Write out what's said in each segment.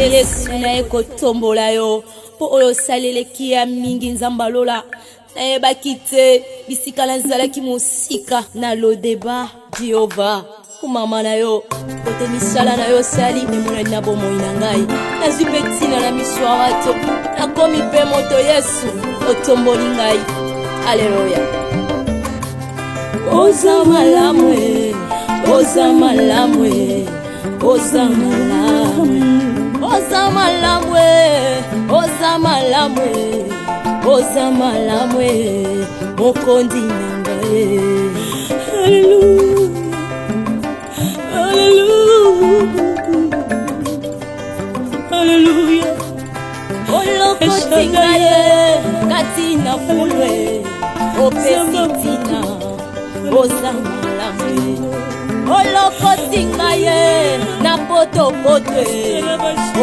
Yesu na eko tombola yo po oyo salele kia mingi nzambalola na eba kite bisika na nzalaki musika na lodeba Jehova kumama na yo kote misala na yo sali emona na bomoi na ngai nazwi mpe ntina na miso ya bato nakomi mpe moto Yesu otomboli ngai aleluya oza malamu oza malamu oza malamu oza malamu oza malamu oza malamu mokondi na ngai haleluya olokoti ngai kati na fulwe opesitina oza malamu olokoti ngai na potopoto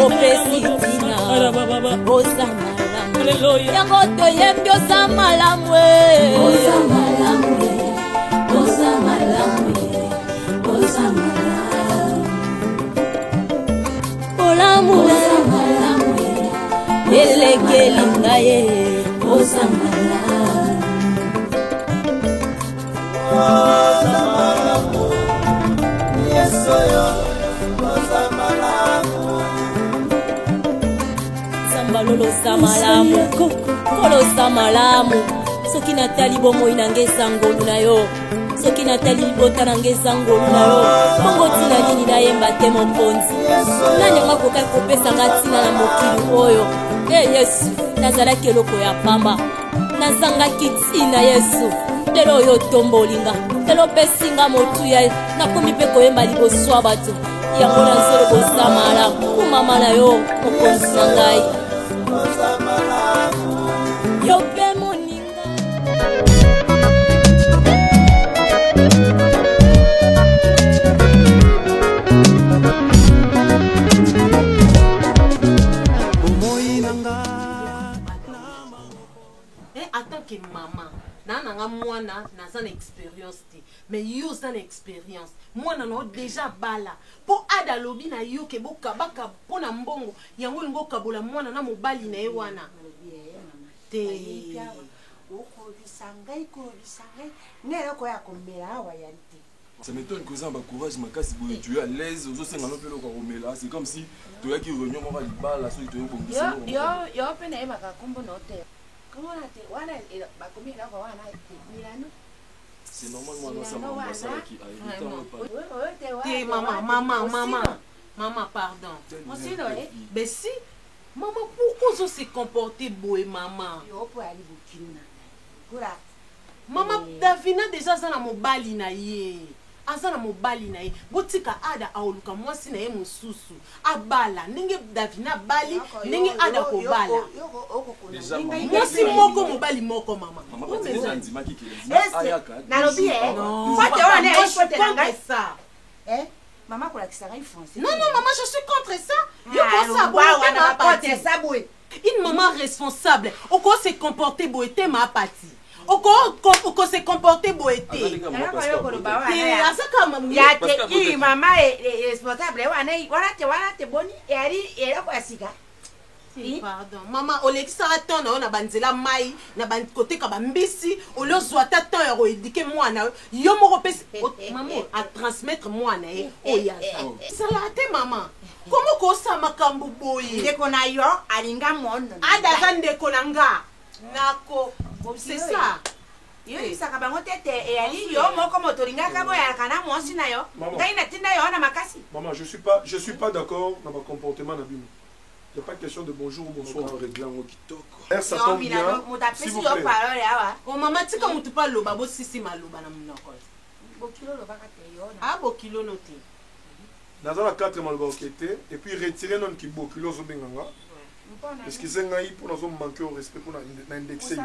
opesitina oza malamu yango toyembi oza malamu oza malamu oza malamu oza malamu olamu oza malamu elekeli ngai oza malamu oza malamu Yesu yo oza malamu sambalolo oza malamu kolo oza malamu soki natali bomoi na ngai ezangolu na yo soki natali libota na ngai ezangolu na yo bongo ntina nini nayemba te mokonzi nani yango akoki kopesa nga ntina na mokili oyo Yesu nazalaki eloko ya pamba nazangaki ntina Yesu lelo oyo otombolinga lelo opesinga motuya nakomi mpe koyemba liboso ya bato yango nazolo boza malamu kumama na yo mokonzi na ngai yo mpe moninga en tant que maman nanga mwana naza na expérience te mais yo za na expérience mwana no déjà bala po ada lobi na yo ke bokabaka pona mbongo yango lingo kabola mwana na mobali na ye wana te oko bisangai ko bisangai nera ko ya kombela awa yanti ça m'étonne que ça courage makasi boye tu es à l'aise aux autres ngano pelo ko komela c'est comme si tu as qui réunion moko libala so tu es bon yo pena ema ka kombo note comment te wana ba komela ko wana milano c'est normal moi dans ça mama ça qui a te maman pardon aussi no mais si maman pourquoi se comporter boy maman yo po ali bukina kura maman Davina déjà za na mobali na ye aza na mobali na ye botika ada aoluka mwasi na ye mosusu abala ndenge Davina bali ndenge ada kobala mwasi moko mobali moko mama nalobi fote wana fote ngai ça maman kola kisanga ifoncer non maman je suis contre ça yo ko ça wana pote ça boy une maman responsable oko se comporter boete ma partie oko se comporter boete ya te maman est responsable wana te boni et ko asika pardon maman olekisa temps na na banzela mai na ban côté ka bambisi olozwa ta temps ya koéduquer mwana yo moko pesi maman a transmettre mwana e oyaza sala te maman comment ko sa makambu boye ndeko na yo alinga mondo ada ndeko na nga nako c'est ça yo isaka bango tete e ali yo moko motolinga ka boya kana mwasi na yo ngai na tinda yo na makasi maman je suis pas d'accord dans mon comportement na bino. Il n'y a pas question de bonjour ou bonsoir. Ça tombe bien. S'il vous plaît. Oh maman, tu comme tu parles loba, si maloba na mnoko. Bokilo loba kate yo. Ah bokilo noté. Dans la 4 maloba okete et puis retirer non ki bokilo zo benganga. Parce que c'est ngai pour nous manquer au respect pour na indexer.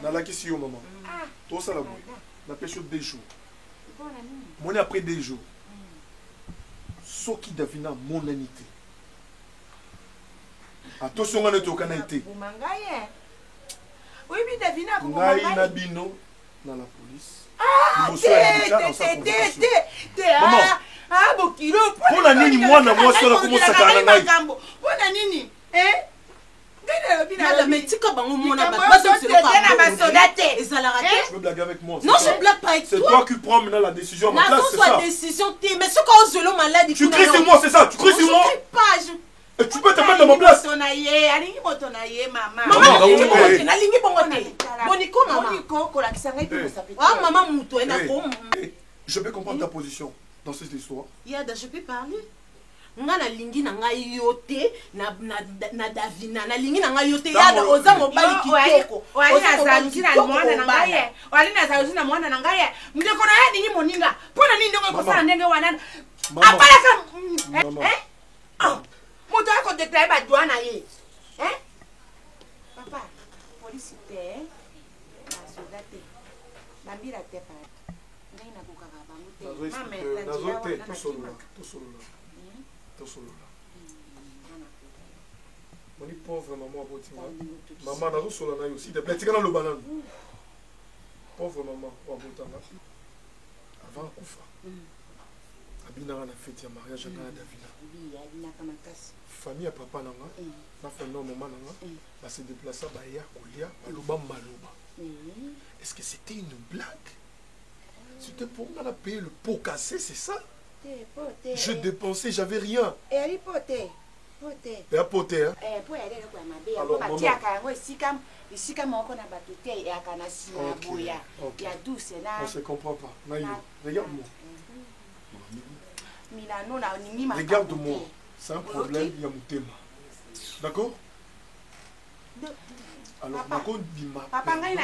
Na la kisi yo maman. Tout ça la boue. Na pêche des jours. Mon après des jours. Soki Davina mon anité. Attention on est au canalité. Oui, mais Davina ko ngai na bino na la police. Ah, Ah, Bokilo. Pona nini mwana mwasi wana komosaka na ngai. Pona nini? Madame, tika bango mona Je veux blaguer avec moi. Non, je blague pas avec toi. C'est toi qui prends maintenant la décision à ma place, c'est ça. Décision, mais ce qu'on se le malade. Tu cries sur moi, c'est ça. Tu cries sur moi. Et tu peux te mettre dans ma place. Je peux comprendre ta position dans cette histoire. Yada, je peux parler. Nga na lingi na nga yote na Davina na lingi na nga yote yada oza mobali kitoko oza zalukina mwana na ngaye wali na zalukina mwana na ngaye ndeko na ya ninyi moninga pona nini ndeko kosana ndenge wanana apala ka moto ako déclarer ba douane na ye papa police te na soldate na mbira te pa ngai na bukaka bango te mama nazote tout solo là. Moni pauvre maman abotinga. Maman nazo solo na yo s'il te plaît, tika na lo banane. Pauvre maman abotanga. Avant kufa. Abina na fête ya mariage na Davina. Famille ya papa nanga, na famille maman nanga, va se déplacer ba ya kolia, maloba maloba. Est-ce que c'était une blague? C'était pour on a payé le pot cassé, c'est ça? Je dépensais, j'avais rien. Et elle est potée. Et à poter, hein? Alors, maman. Ok. On se comprend pas. Naïo, regarde-moi. Regarde-moi. C'est un problème, il y a mon thème. D'accord? Alors, Mako Bima. Papa, mais il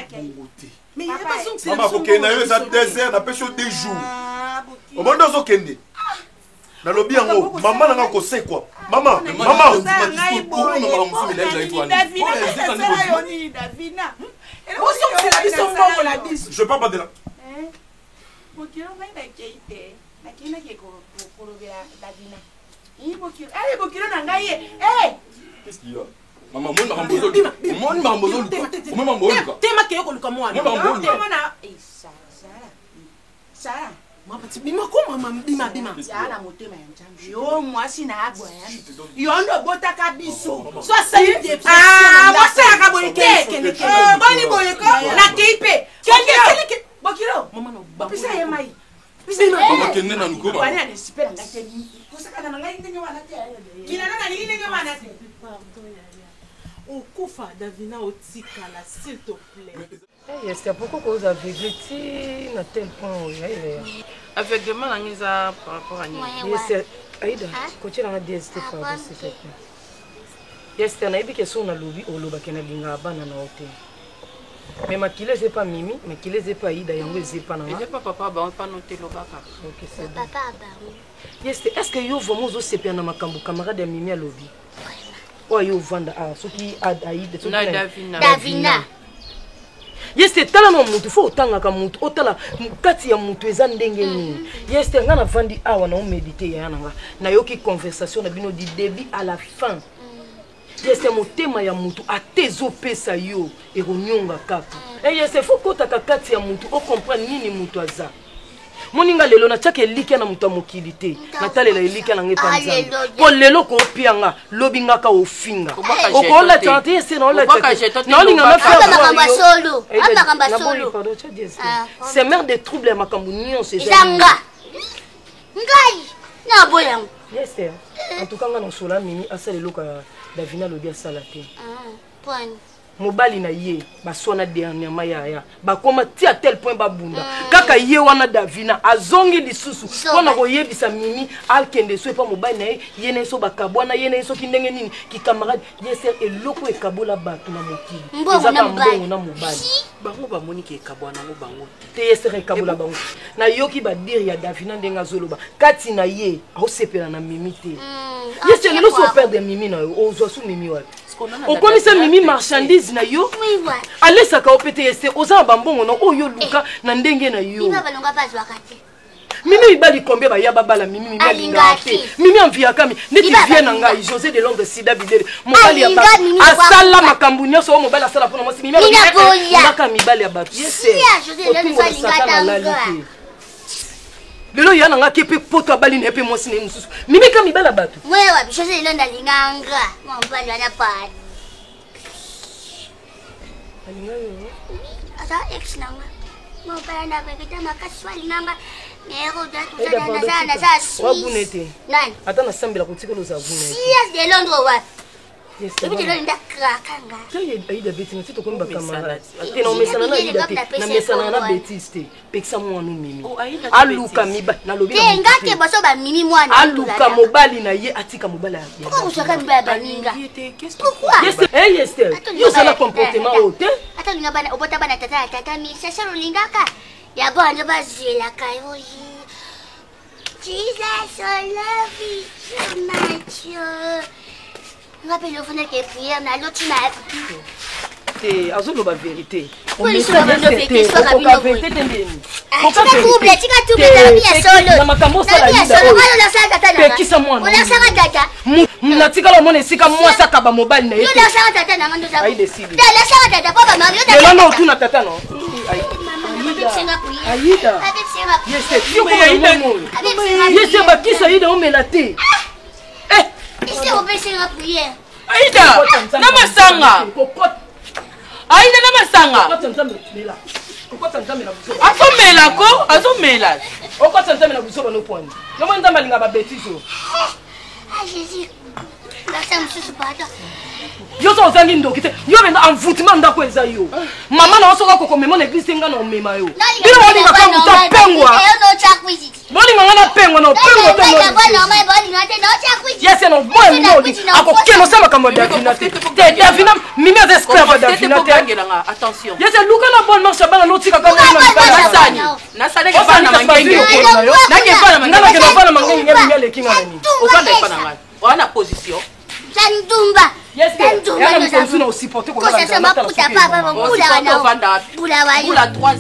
y a pas besoin que c'est Maman, ok, naïo, ça désert, n'a pas chaud des jours. Au moins, dans Okende. Dans le bien, maman n'a pas c'est quoi? Maman, maman. Je parle pas de là. Qu'est-ce qu'il y a? Maman, moi, bima ko mama bima yana motema ya njambi yo mwasi na agwa yani yo ndo botaka biso so asali depression mwasi akaboyeke boni boyeko na kipe kenge bokilo mama no pisa ye mai Mama kende na ngoma. Bani anespera ngate kusaka na ngai ndenge wana te kina na nini ndenge wana te okufa Davina otikala s'il te plaît. Est-ce pourquoi vous avez vécu à tel point Aveuglement par rapport à nous. Aïda, continue à dire s'il te plaît. Yes, tu as une question na lobby au loba kena linga bana na hotel. Mais ma kile c'est pas Mimi, mais kile c'est pas Aïda, yango c'est pas na. Et papa ba pas noter loba ka. OK, c'est bon. Papa ba. Yes, est-ce que yo vraiment zo sepia na makambo camarade ya Mimi à lobby? Oh yo vanda ah, soki Aïda, soki Davina. Yes, tala no mutu fo otanga ka mutu otala kati ya mutu eza ndenge nini. Yes, nga na vandi awa na méditer ya nanga. Na yoki conversation na bino du début à la fin. Yes, motema ya mutu atezo pesa yo eronyonga kaka. Et yes, faut kota kati ya mutu o comprendre nini mutu aza. Moninga lelo na chake likia na mutu mokilité. Natalela likia na ngepa nzambe. Po lelo ko pianga lobinga ka ofinga. Oko la tante yes na la tante. Na linga na faire solo. Aba solo. C'est mère de troubles makambu nyon c'est Zanga. Ngai. Na boyang. Yes, en tout cas nga na sola Mimi asala loka Davina lobi asala te. Point. Mobali na ye basona dernièrement ya bakoma ti à tel point babunda kaka ye wana Davina azongi lisusu pona koyebisa Mimi alkende so pa mobali na ye na so bakabwana ye na so kindenge nini ki camarade yeser eloko ekabola bato na mokili ezaka mbongo na mobali bango ba moniki ekabwana ngo bango te yeser ekabola bango na yoki ba dire ya Davina ndenga zoloba kati na ye osepela na Mimi te yeser lelo so perdre Mimi na yo ozwa su Mimi wa on connaît Mimi marchandise na yo allez saka opete ese oza bambongo na oyo luka na ndenge na yo Mimi ibali combien ba ya babala Mimi alingate Mimi envia kami neti vient na ngai José de Londres Sida Bidere mobali ya ba asala makambu nyoso mobali asala pona mosi Mimi ngaka mibali ya ba José de Londres alingata lelo ya nanga ke pe poto abali na pe mwasi na mususu mimika mibala bato Mwe wapi chose lelo ndalinganga mobali wana pali alinga yo ata ex nanga mobali na beketa makasi walinganga nero datu na sa wabunete nani ata nasambela kutika loza bunete yes de Londres wapi yes Ebi lelo ndakrakanga taye aida beti na tito komba camarade ate na omesana na aida te na mesana na betiste pekisa mwana mimi aluka miba na lobi te ngake baso ba mimi mwana aluka mobali na ye atika mobali ya pourquoi usaka mibala baninga pourquoi yes hey Esther yo sala comportement ote ata linga bana obota bana tata mi sasa lingaka ya bana bazela kayo Jesus I love you so much rappelle le fond que prière na l'autre na te azoloba vérité natikala omona esika mwasi akaba mobali na yeelelo otuna tata no yese bakisa aida omela te aida na masanga aida na masanga azomela ko azomela okota nzambe na buso bano pwani nomo nzambe alinga babetiso yo so ozangi ndoki te yo benda envoûtement ndako eza yo mama na osoka kokomema na eglise nga na omema yo bino bolinga kamuta pengwa bolinga nga na pengwa na opengwa te yese na oboye minoli akokeno sa makambo ya davina te te davina mimi aza esclave ya davina te yese luka na bonne marche bana notika kananakena mangenge mingi alekinga nani wana position Zandumba. Yes, yana mkonsu na usipote kwa sasa makuta papa mbula wana. Mbula wayo. Mbula 3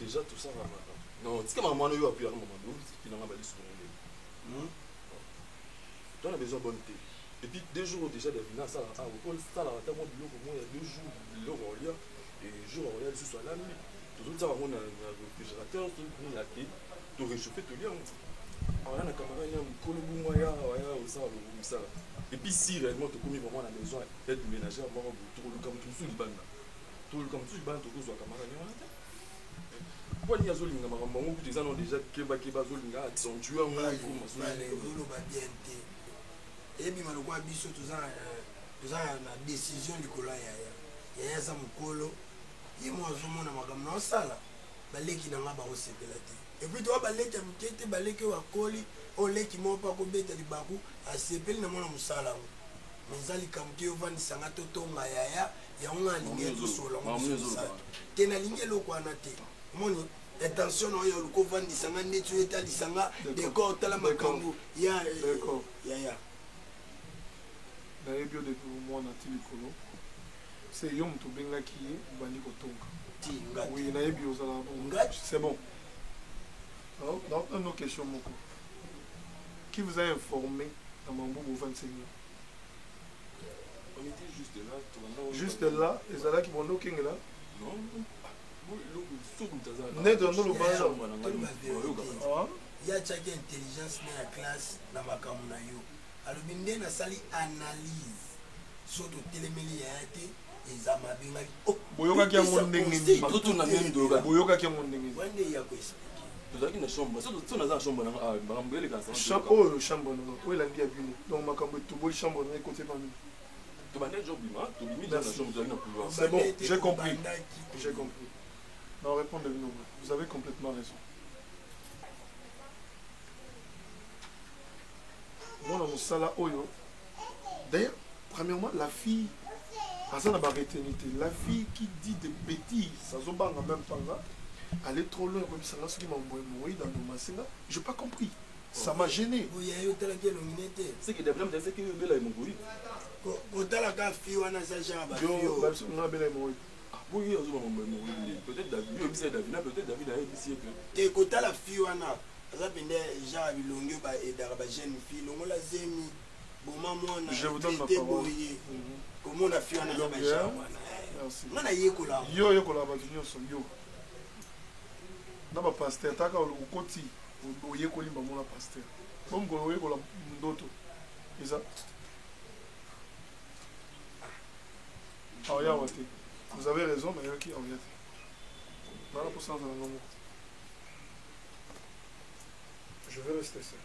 déjà tout ça va. Non, c'est que maman yo a pu maman do, qui n'a pas balé sur le. Tu as besoin de bonne thé. Et puis 2 jours déjà de venir ça ça la tellement de l'eau il y a 2 jours l'eau au lia et jour au lia ce soit là tout ça on a réfrigérateur tout la thé tout réchauffer tout lia. On a la caméra il y a un polo moya ça. Et puis si réellement tu commis vraiment la maison aide ménagère voir tout le comme tout sous le ban. Tout le comme tout le ban tout sur la caméra. Pourquoi il y a Zolinga Marambo qui ont déjà Keba Zolinga accentué un peu et puis malheureusement biso tout ça la décision du colo ya ça mukolo yi mo zomo na makambo na sala baleki na ngaba osepela te et puis toi baleki mutete baleki wa koli oleki mo pa ko beta libaku asepeli na mona musala mezali kamke ovandi sanga totonga ya unga linge to solo te na linge lokwana te moni attention no yo ko vandi sanga netu eta lisanga de ko tala makambo ya d'accord ya na ebio de moi na tilikolo c'est yom to benga ki bandi ko tonga oui na ebio ça c'est bon donc une autre question moko qui vous a informé dans Mambo Bovan Seigneur on était juste là et ça là qui vont nous kinga là non ya chaki intelligence na classe na makamu na yo alobi nde nasali analyse soto telemeli ya te ezama benga boyoka kia mondenge bato na même doga boyoka kia mondenge wande ya ko expliquer tozaki na chambre so na chambre na makambo eleka sa chambre na ko elandi ya bino donc makambo to boy chambre na côté famille to bande job bima to bimi dans la chambre tozaki na couloir c'est bon j'ai compris non, répondez-nous. Vous avez complètement raison. Moi, dans mon sala oyo. D'ailleurs, premièrement, la fille, la fille qui dit des bêtises, ça se bat en même temps là, elle est trop loin comme ça là, ce qui m'a envoyé dans le massin là, j'ai pas compris. Ça m'a gêné. Oui, il y a eu tel que l'humilité. C'est que Davina me disait que Bella est mon goût. Quand tu as la carte fille, on a ça, j'ai un Yo, on a Bella est mon oui, peut-être Davina, peut-être David a ici que. Et quand tu as la fille, on a ça, déjà, il y a une jeune fille, on a zémi. Je vous donne ma parole. Comment on a fait un Azerbaïdjan? Yo, yo, yo. Naba pasteur, taka ukoti, oye kolimba mona pasteur. Comme qu'on oye kola ndoto. C'est ça? Ah, ya wate. Vous avez raison, mais qui en vient? Dans la pourcent dans le je vais rester ça.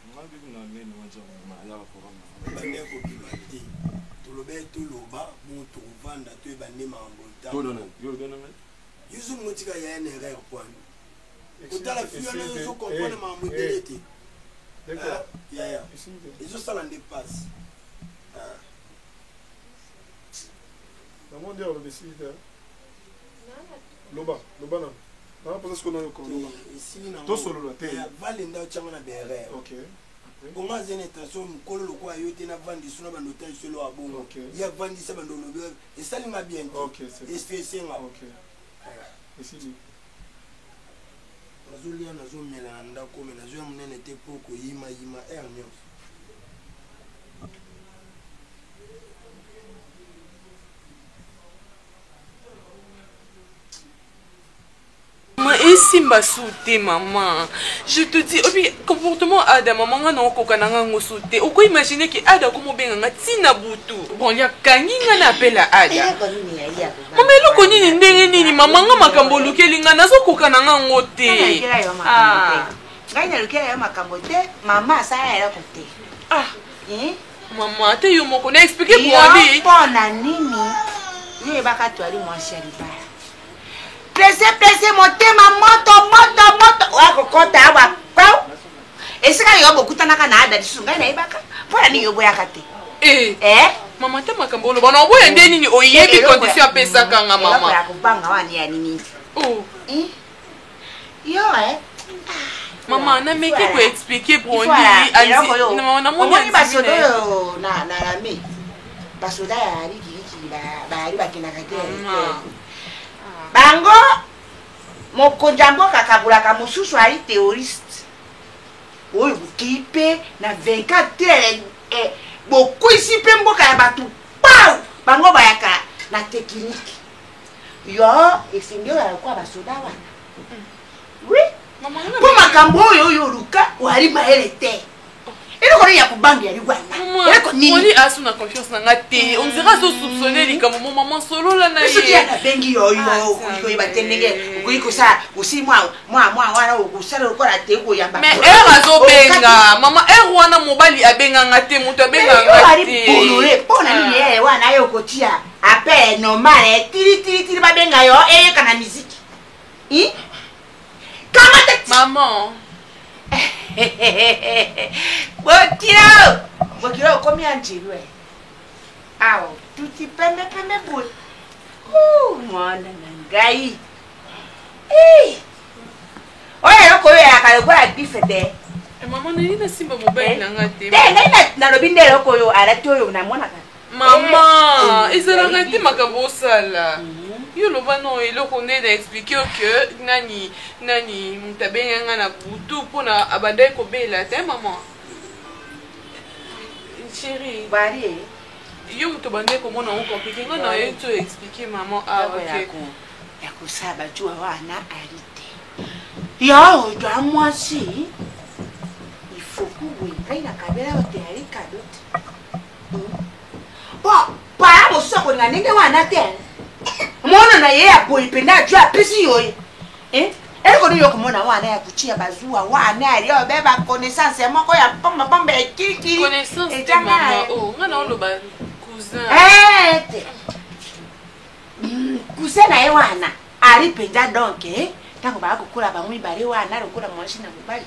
Loba, loba non. Non, parce que nous connaissons. Tout solo la terre. Valinda chama na berre. OK. Comment zene intention mukolo lokwa yote na vandi suna bandota solo abongo. Ya vandi sa bandono et ça linga bien. OK, c'est. Espécenga. OK. Ici. Nazulia nazomela ndako me nazo ya munene te poko yima ernyo. Et Simba souté maman, je te dis, comportement Ada maman non kokananga ngosouté. Ou quoi imaginer que Ada comme benga tina butu. Bon ya kanginga na pela Ada. Maman lo koni ndenge nini maman nga makambo lukelinga nazo kokananga ngote. Ah. Nganya lukela ya makambo te, maman ça era côté. Ah. Maman te yo moko na expliquer pour lui. Pona nini? Ni baka twali mo shariba. Pressé motema moto wakokota awa kwao esika yo bokutana kana Ada disunga na ibaka pona ni yo boya kate mama te makambo lo bana boya ndeni ni oyebi condition apesa kanga mama ya kubanga wani ya nini yo mama na meke ko expliquer pour lui na moni basodo na rami basoda ya riki ba bakina kate bango mokonjambo kakabulaka mususu ali théoriste oyo kipe na 24 beaucoup ici pe mboka ya batu pau bango bayaka na technique yo esengyo ya kwa basoda wana oui pour makambo oyo luka wali maelete il connaît ya kubangi ya ligwana Moni a son confiance na ngate on dirait so soupçonner li comme maman solo la na ye ya bengi yo batendenge ko sa usi mwa wana ukusala ko la te ko yamba mais azo benga maman wana mobali abenga ngate muto abenga ngate bolore pona ni ye wana yo kotia ape normal tiri ba benga yo kana musique kama te maman Bokiro komi anjirwe. Awo, tuti peme boy. Mwana ngai. Oya ko ya ka ko la bifete. Maman ni na simba mobile na ngate. Ngai na lobinde loko yo arati oyo na mwana ka. Mama, ezala ngate makambo sala. Yo loba no eloko nde na expliquer que nani mutabenga nga na butu pona abandai ko bela te maman. Chérie, bari yo muto bande ko mona on compliqué nga na yo to expliquer maman OK. Ya ko saba jua wana arite. Yo doa moi si il faut que oui, kai na kabela o te ari kadote. Bon, pa mo so ko ngane wana te. Mwana na yeye apoipenda jua pisi yoye. Eko ni yokumona wana ya kuchia bazua wana aliyo beba connaissance moko ya pomba kiki. Connaissance de maman. Oh, ngana oloba cousin. Cousin na ye wana alipenda donc tango ba kokula ba mwi bale wana lokola mwanshi na mubali.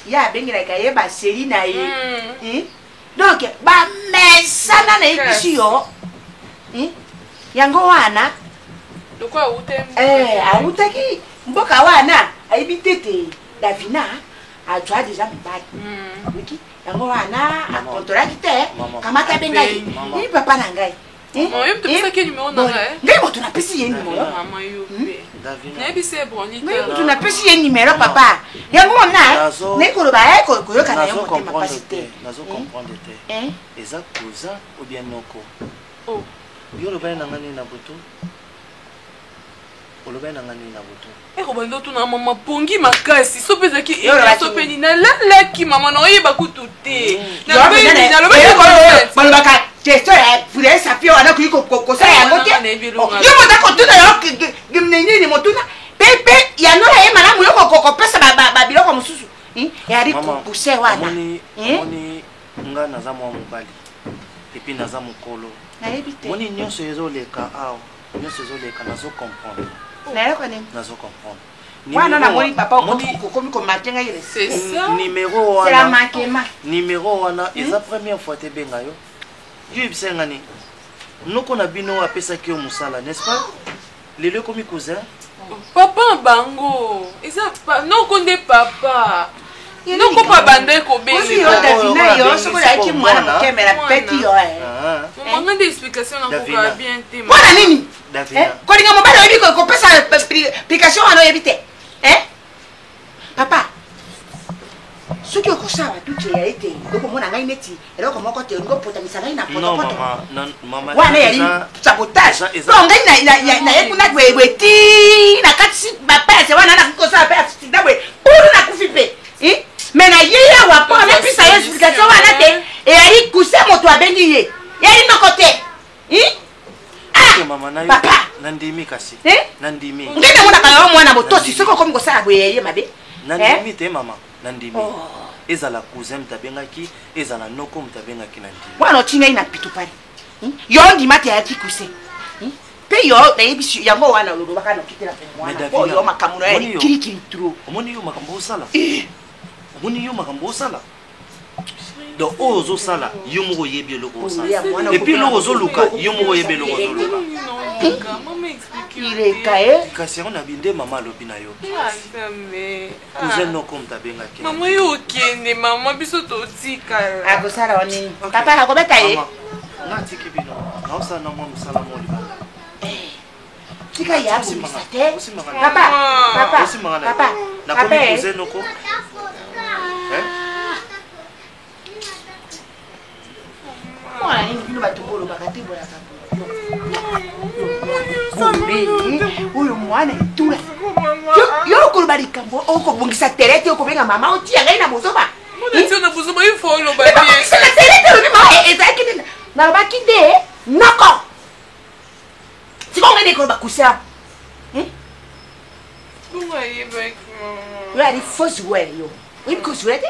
Ya bengira kaye ba seri na ye. Donc ba mesana na ipisi yo. Yango wana lokwa ute autaki mboka wana aibitete Davina azwa deja mobali oki yango wana akontrolaki te kamata be ngai i papa na ngai ngai moto napesi ye nimero moto napesi ye nimero papa yango wana nekoloba koyoka na yo motema pasi te nazokomprendre te eza cousin ou bien noko yo olobani na ngani na butu olobani na ngani na butu ekobanda otuna mama pongi makasi so mpe ezalaki esopeni nalalaki mama na oyeba kutu te balobaka gestion ya poulet sapi wana koyi kosala yango te yo moto akotuna yo nini motuna pepe yanola ye malamu yo kopesa babiloko mosusu eyali pousse wana omoni nga naza mwa mobali epi naza mokolo moni nyonso ezoleka awa nyonso ezoleka nazokomprendre wana namoni papa okomi komake ngai numéro wana eza première fois te benga yo yo yebisa ngani noko na bino apesaki yo mosala n'est-ce pas lelo ekomi cousin papa bango eza noko nde papa noko pa banda ekobenga yo sokolaki mwana mokemela peti yo momanga nde explication nakoka bien te mwana nini kolinga mobali oyebi kopesa application wana oyebi te papa soki okosala batuti ya ete okomona ngai neti eloko moko te olingi opotamisa ngai na potopoto wana yali sabotage donc ngai naye kuna bweti na kati bapese wana nakoki kosala mpe asida bwe ulu nakufi mpe me na ye awa mpo napesa ye explication wana te eyali kuse moto abengi ye yali noko te papa nandimi kasi nandimi ngai namonaka yo mwana botosi soki okomi kosala boye ye mabe nandimi te mama nandimi ezala cousin mutabengaki ezala noko mutabengaki nandimi wana otingai na pitupani yo ndima te ayaki kuse mpe yo nayebi yango wana olobaka nokitela oyo makambo na ye kirikiri tro omoni yo makambo osala omoni yo makambo osala donc oyo ozosala yo moko oyebi eloko osala epuis eloko ozoluka yo moko oyebi eloko ozoluka kasi yango na binde mama alobi na yo cousin noko mutabengaki mama yo okende mama biso totikala akosala wanini papa akobeta ye natiki bino naosala na mwa mosala mo libanda tika ya abomisa te papa nakomi cousin noko mwana nini bino bato bolobaka te bolaka oyo mwana etula yo okoloba likambo okobongisa terete okobenga mama otia ngai na bozoba terete olobima ezalaki nini nalobaki nde noko siko ngai nekoloba kusa yo ali fosi wele yo oyebi kosule te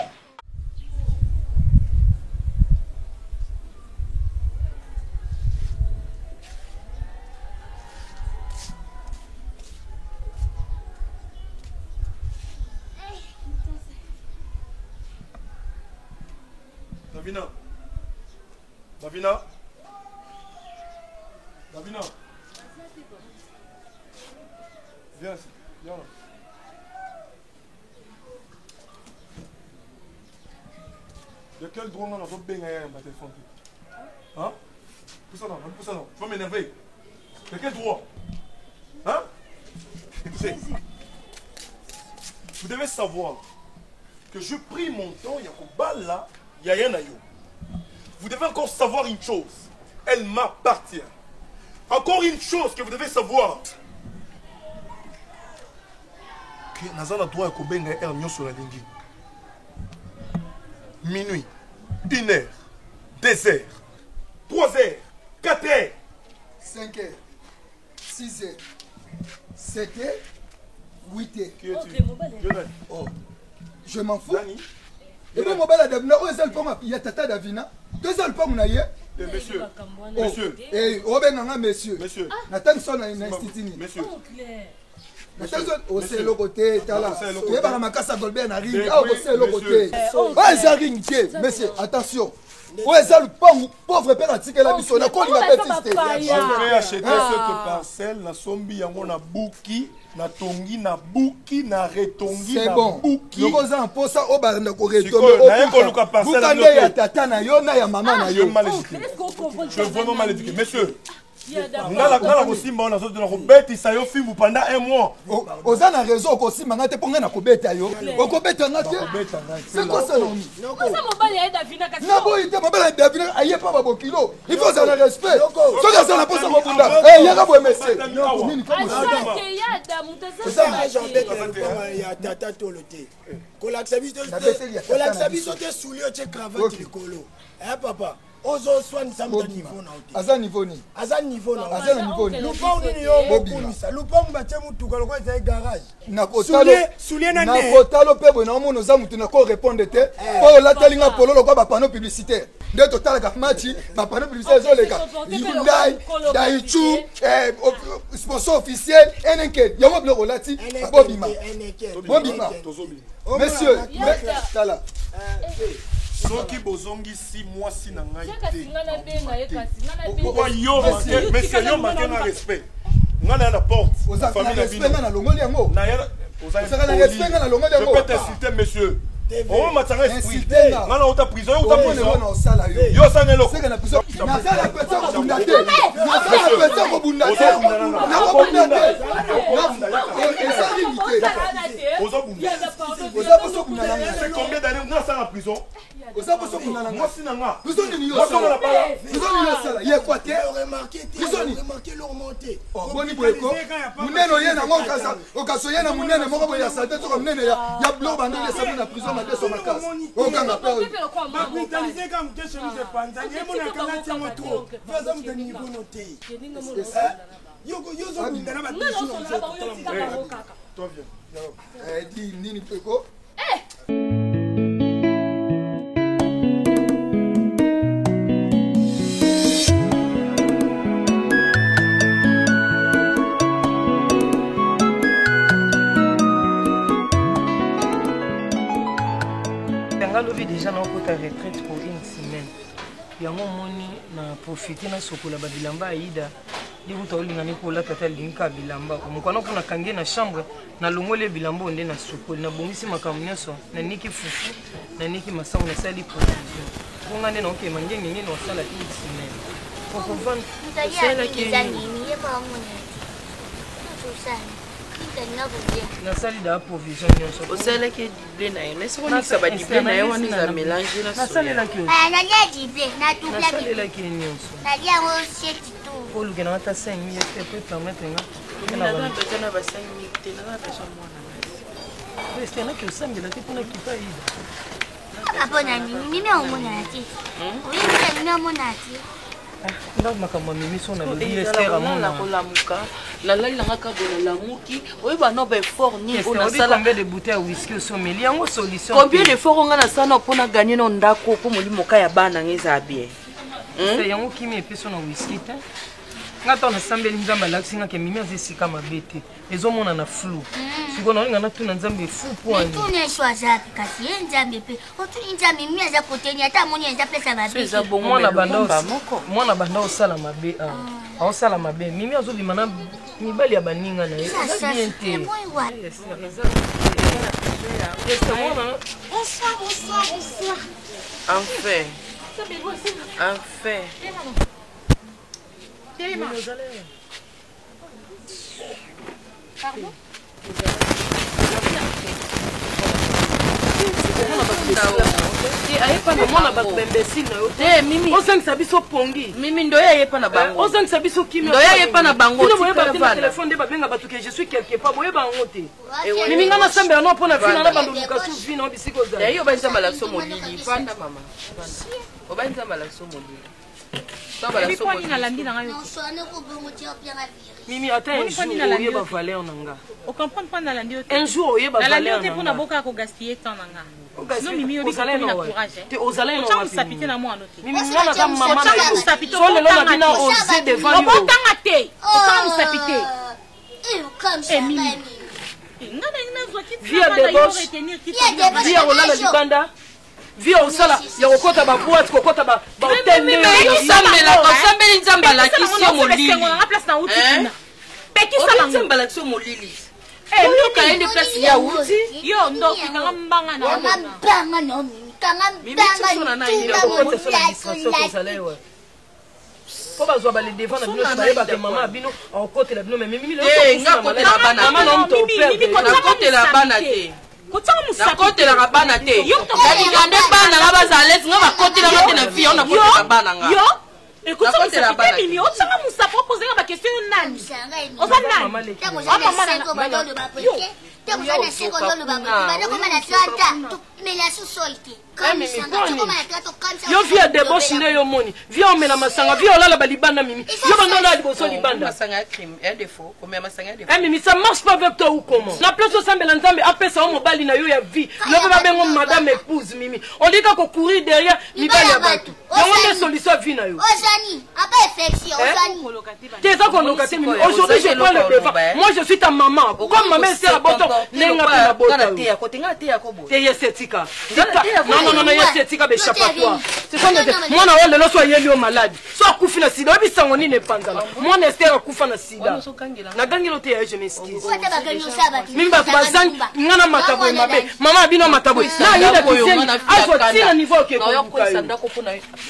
Davina. Viens ici. Viens là. De quel droit on a besoin de baigner un téléphone? Hein? Pousse ça non. Tu vas m'énerver. De quel droit? Hein? Écoutez. Vous devez savoir que je prie mon temps, il y a un bal là, il y a rien à yo. Vous devez encore savoir une chose. Elle m'appartient. Encore une chose que vous devez savoir. Que Nazana droit à Kobenga er nyo sur la lingi. Minuit, 1 heure, 2 heures, 3 heures, 4 heures, 5 heures, 6 heures, 7 heures, 8 heures. Qui es-tu? Oh, je m'en fous. Et puis, mon bel Davina, où est-ce qu'il y a Tata Davina? 2 heures, pas mon aïe. Monsieur. Monsieur. Et où est-ce monsieur? Monsieur. Nathan son a une institut. Monsieur. C'est le côté, il y a un macassa Golben à ring. Ah, c'est le côté. Ah, c'est un ring, monsieur. Attention. oyo eza lupangu pauvre mpe natikela biso nakolinga mpe tiste acheter cette parcelle nasombi yango na buki natongi na buki na retongi na buki loko oza na mposa oyo banda koretombuka nde ya tata na yo na ya mama na yo je suis vraiment mal éduqué monsieur ngala kosimba wana azodona kobetisa yo fimbu pendant un mois oza na réseau okosimba nga te mpo ngai na kobeta yo okobeta nga te naboyi te mobala davina aye pa babokilo il faut ozala na respect soki aza na mposa mobunda yaka boye mese ya tata tolo te kolakisa biso te suli yo tie cravate likolo papa ozoswanisa muta niveau na ote aza niveau nini aza niveau na aza na niveau nini lupango nini yo mokumisa lupango batie mutuka lokola ezali garage sulie na nakotalo mpe boye naomona oza mutu nakorépondre te oyo olatali nga polo lokola bapano publicitaire nde totalaka machi bapano publicitaire ezoleka hyundai daichu sponsor officiel enenke yango biloko olati bobima monsieur tala soki bozongisi mwasi na ngai te monsieur yo make na respect nga na porte famille na bino na longoli yango je peux t'insulter monsieur on matanga esprit nga na ota prison yo ota prison yo sanga eloko nasala pesa kobunda te nasala pesa kobunda te nakobunda te esalini te oza poso bunda na nga c'est combien d'années nga sala prison oza poso bunda na nga mwasi na nga prison nini yo sala prison nini yo sala ye kwa te prison ni boni boyeko munene oye nango okaso ye na munene moko boye ya sante toka munene ya blo bando esabi na prison mateso makasi okanga pe babrutalize ka mutu chemise epanzani emonakanga tiango tro vaza mutu niveau no te yozobunda na babisu di nini peko alobi déjà nakota retraite pour une semaine yango moni na profite na sokola babilamba aida libuta olingani kolata ta linka bilamba omukwana mpona kange na chambre na longole bilamba onde na sokoli na bongisi makambo nyonso na niki fufu na niki masango nasali provision bonga nde naoke mangenge ngeni wasala une semaine nasali da provision nyonso osalaki dible na ye mais sokonisa badible na ye wana eza mélange nasalelaki nyonso oluke nanga ta 5 000 te po permettre nga eza na ba 5 000 te naza beso mwana estenaki osambela te mpona kipa ida apona nini mimi aomonana te oyebisa mimi amonana te ndako makambo ya mimi so nalobi ester amona kolamuka lalali nanga kabola lamuki oyeba no baeffort nini combien de bouteille ya whisky osomeli yango solution combien d'effort onga nasala mpona gagner no ndako mpo molimoka ya bana nga eza bien yango kimi epeso na whisky te nga to nasambeli nzambe alakisi nga ke mimi aza esika mabe te ezomona na flou siko naolinga natuna nzambe efu poani esu azapi kasi ye nzambe mpe otuni nzambe mimi aza koteni ata amoni eza pesa mwana banda osala mabe aosala mabe mimi azobima na mibali ya baninga na ye eza bien te enfin Pardon? mwana bato baimbécile na yo te ozangisa biso pongi mimi ndoya yepa na bango ozangisa biso kimi ndoya yepa na bango boyeba te na telefone nde babenga bato ke je suis quelque part boyeba yango te mimi nga nasambela no mpona vina na bandoluka su vina o bisika ozala yo bayinza malakiso molili fanda mama obayinza malakiso molili mimi ata un jour oyeba valeur na nga un jour oyeba valeur na nga ozala mimi mwana ka mama na yo so lelo na bina ose devant yo obotanga te via debauche via olala libanda via osala ya kokota baboite kokota bahotel osambeli nzambe alakisi yo molili nzambe alakisi yo molili yokaende place ya uti yo ndo kanga mbanga na mbanga no kanga mbanga po bazwa bale devant na bino bayebaka mama abino akotela bino me mimi nakotela bana te nakotelaka bana te yande bana nga bazalesi nga bakotelanga te na vie nakotelaka bana nga nakotela bana te otanga musapo posenga bakestion yo nani oza nani yo via debauche nde yo moni via omela masanga via olala balibanda mimi yo bandona liboso libanda mimi ça marche pas avec toi ou comment la place osambela nzambe apesa yo mobali na yo ya vie lobe babengo madame épouse mimi olika kocourir derrière mibali ya bato yango nde solution ya vie na yo eza koloka te mimi aujourd'hui je prends le devant moi je suis ta maman comme maman esera boto nenga mpe na boto te yesetika non yesetika beshapatoi mwana oyo lelo so ayeli yo maladi so akufi na sida oyebi sango nini epanzana mwana ester akufa na sida nagangeli te yaye je m'excuse mimi bato bazangi nga na matabo mabe mama abino matabo nayida kiseni azwa tina niveau okekoluka yo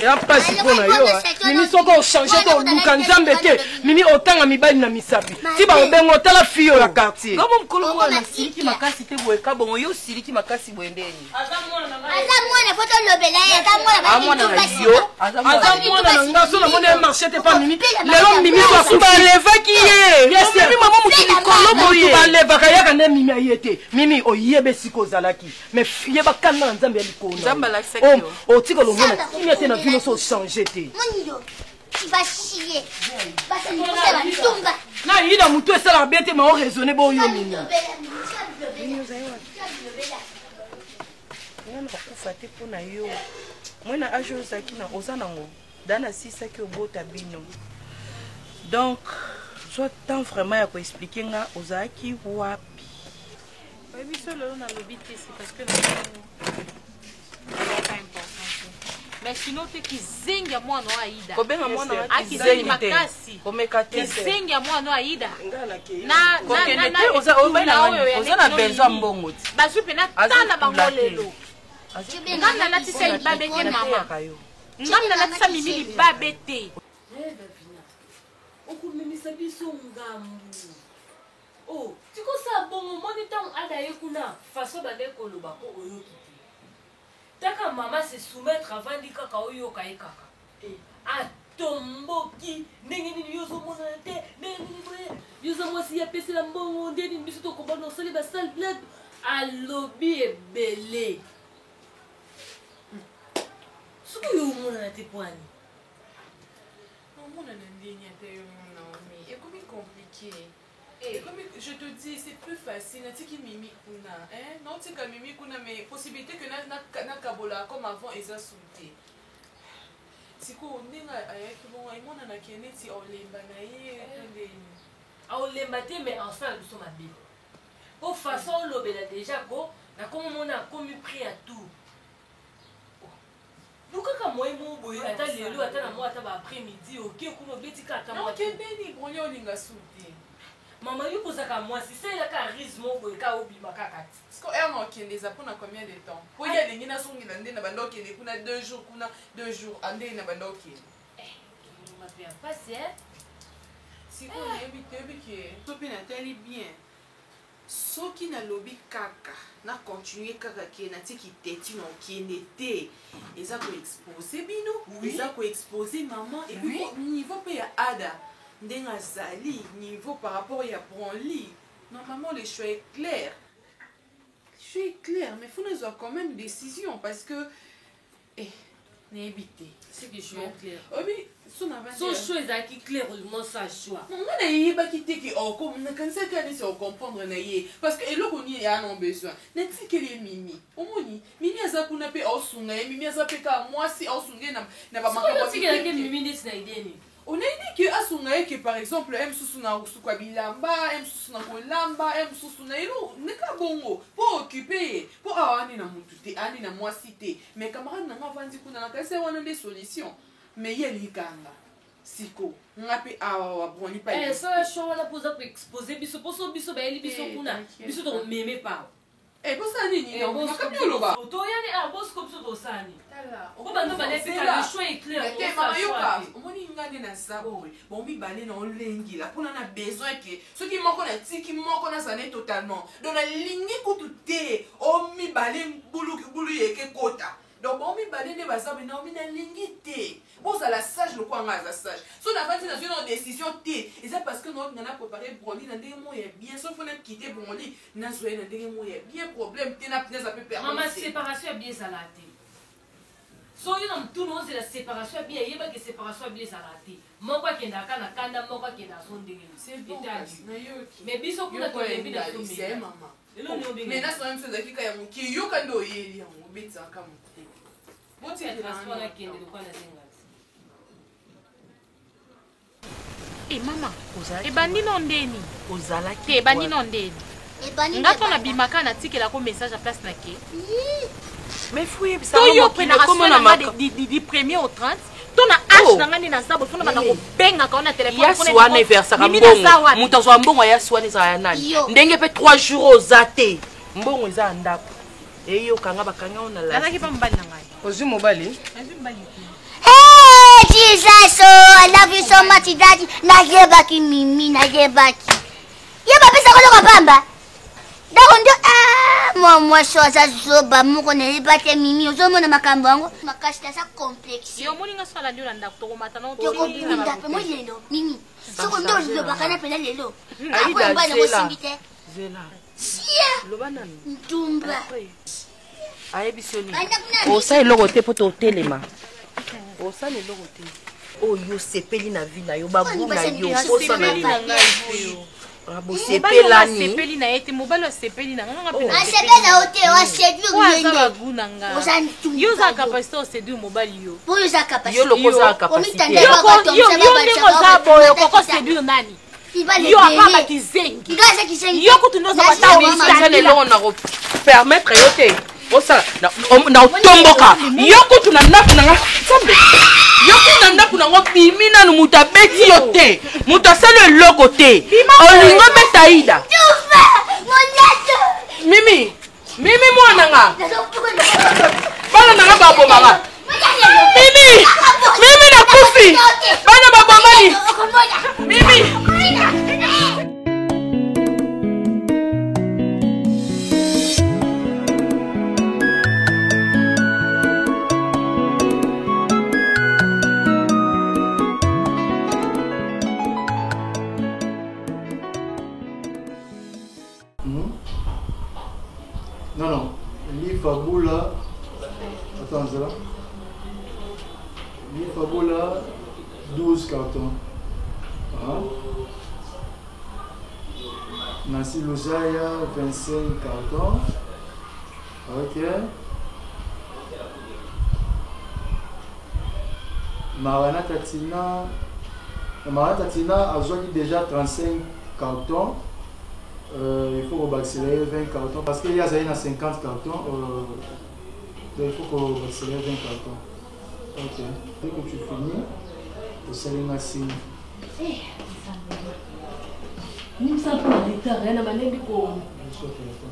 eya mpasi mpo na yo mimi soko ochange te oluka nzambe te mimi otanga mibali na misapi ti baobengo otala fiyo ya quartier kama mkolo mwana siliki makasi te boye kabongo yo siliki makasi boye ndeni aza mwana foto lobela ye aza mwana na nga so namoni ye marché te pa mimi lelo mimi balevaki ye mimi mama mokilikolo boye balevaka yaka nde mimi aye te mimi oyebe sika ozalaki mais yebakanda na nzambe ya likolo otika lomona kimia te na vino so ochange te tu vas chier. Na yida mutu esala bien te ma o raisonner bo yo mina. Ngana kufa te pona yo. Mwana ajo zaki na ozanango. Dana sisa ki obota bino. Donc soit tant vraiment ya ko expliquer nga ozaki wapi. Ba biso lelo na lobité c'est parce que mais sinon te kizenga mwana wa Aida kobenga mwana wa kizenga makasi komekate kizenga mwana wa Aida na oza na besoin mbongo ti basu pena tana bangolelo ngana na tisa ibabe te mama ngana na tisa mimi ibabe te okumimisa biso ngambu oh tikosa bongo moni tango Ada yekuna faso bande koloba ko oyoki taka mama se soumettre avant di kaka oyo kai kaka atomboki ndenge nini yozo mona te ndenge nini yozo mwasi ya pese la mbongo ndenge nini biso to kombana osali ba sale bled alobi ebele suku yo mona te poani mona ndenge te yo mona mais et comme compliqué. Et comme je te dis, c'est plus facile. Natiki mimi kuna, hein? Non, tu as mimi kuna, mais possibilité que na kabola comme avant ils ont sauté. C'est quoi on est là, bon, et moi on a qui est si on les banaye, on les maté mais enfin nous sommes habillés. Pour façon l'obéla déjà go, na comme on a comme pris à tout. Pourquoi quand moi mon boy attends lelo attends moi attends après-midi OK kuno betika attends moi. OK ndeni bronyo linga sauté. Maman yo posaka moi si c'est la charisme boy ka obima kakati. Est-ce que er non kende za pona combien de temps? Pour y aller ngina songi na ndena bandoki ne kuna 2 jours kuna 2 jours ande na bandoki. On m'a bien passé hein. Si on évite que Topi na teli bien. Soki na lobby kaka na continuer kaka ki na tiki teti na okende te. Eza ko exposer bino, eza ko exposer maman et puis niveau pe ya Ada. Ndenga zali niveau par rapport à Branly. Normalement le choix est clair. Le choix est clair, mais il faut nous avoir quand même une décision parce que n'ébiter. C'est que je suis clair. Oui, son choix est qui clair au sa choix. Non, on a eu pas quitter qui comme on a quand ça quand c'est comprendre naïe parce que là on y a un besoin. N'est-ce que les mimi. Omoni, mimi aza kuna pe osunga, mimi aza pe ka moi si osunga na ba makaba. C'est que mimi n'est na idée ni. on a dit que asunga que par exemple m susuna kusukwa bilamba m susuna kolamba m susuna elo neka bongo pour occuper pour ani na mutu te ani na mwasi te mais camarade nanga vandi kuna na kase wana des solutions mais yelikanga siko ngapi awa boni pa ça show la posa pour exposer biso poso biso ba eli biso kuna biso to meme pa posa nini on va comme lo ba to yani boss comme ça to sani on va ndaba le faire le choix est clair on moni ngane na sabo bon mi balé na olengi la pona na besoin que ce qui moko na tiki moko na sané totalement donc la ligne kutu te o mi balé bulu yeke kota donc bon mi balé ne basabe na mi na lingi te bon ça la sage le quoi ngaza sage so na fati na une décision te et c'est parce que nous on a préparé Broly na ndenge mo ya bien sauf on a quitté Broly na zoé na ndenge mo ya bien problème te na ça peut permettre maman séparation bien salate so you know tout le monde c'est la séparation bien yeba que séparation bien salate moko akenda kana kanda moko akenda son ndenge c'est bon mais biso kuna to yebi na sombe maman mais na so même chose akika ya muki yoka ndo yeli ya mobetsa kama bon tu transport la kende de quoi na zenga mama ebandi no ndeni ozalaki te ebandi no ndeni ngato na bimaka na tikela ko message à place na ke mais fouille ça yo prena rasona di premier au 30 tona h na ngani na sabo funa bana ko benga ka na téléphone ko na anniversaire mbongo mutu azwa mbongo ya swani za ya nani ndenge pe 3 jours ozate mbongo eza ndako eyo kanga bakanga ona la nazaki pa mbali na ngai ozu mobali Hey, Jesus, oh, I love you so much, Daddy. Nagebaki mimi, nagebaki. Yeba pesa kwa pamba. Dako ndio moi shoza zoba muko nebate mimi ozomo na makambo yango. Makashita sa complexe. Yo moninga swala ndio nda kutokomata na yo ko binda pe mo lelo mimi. Soko ndio zoba kana pena lelo. Ako mbana ko simbite. Zela. Sia. Loba nani? Ntumba. Ayebisoni. Osa eloko te poto telema. Osane eloko te oyo sepeli na vie na yo babu na yo sepeli na ngai abo sepelani sepeli na ete mobalo sepeli na nga pe na sepela ote wa séduire yende babu na nga yo za capacité o séduire mobali yo po yo za capacité yo loko za capacité yo ndeko za boyo koko séduire nani yo akaba kizengi yo kutunoza bata wisane eloko na ko permettre yo te osa na otomboka yokutu na ndaku nanga sambe yokutu na ndaku nango bimi nanu mutu abeti yo te mutu asali eloko te olingo beta ida mimi mwananga bana nanga babomanga mimi nakufi bana babomani mimi Non, Lifaboula. Attends, c'est là. Lifaboula, 12 cartons. Nancy Lozaya, 25 cartons. Ok. Marana Tatina a déjà 35 cartons. Il faut accélérer 20 cartons parce qu'il y a 50 cartons. Il faut accélérer 20 cartons. Ok. Dès que tu finis, tu accélères un signe.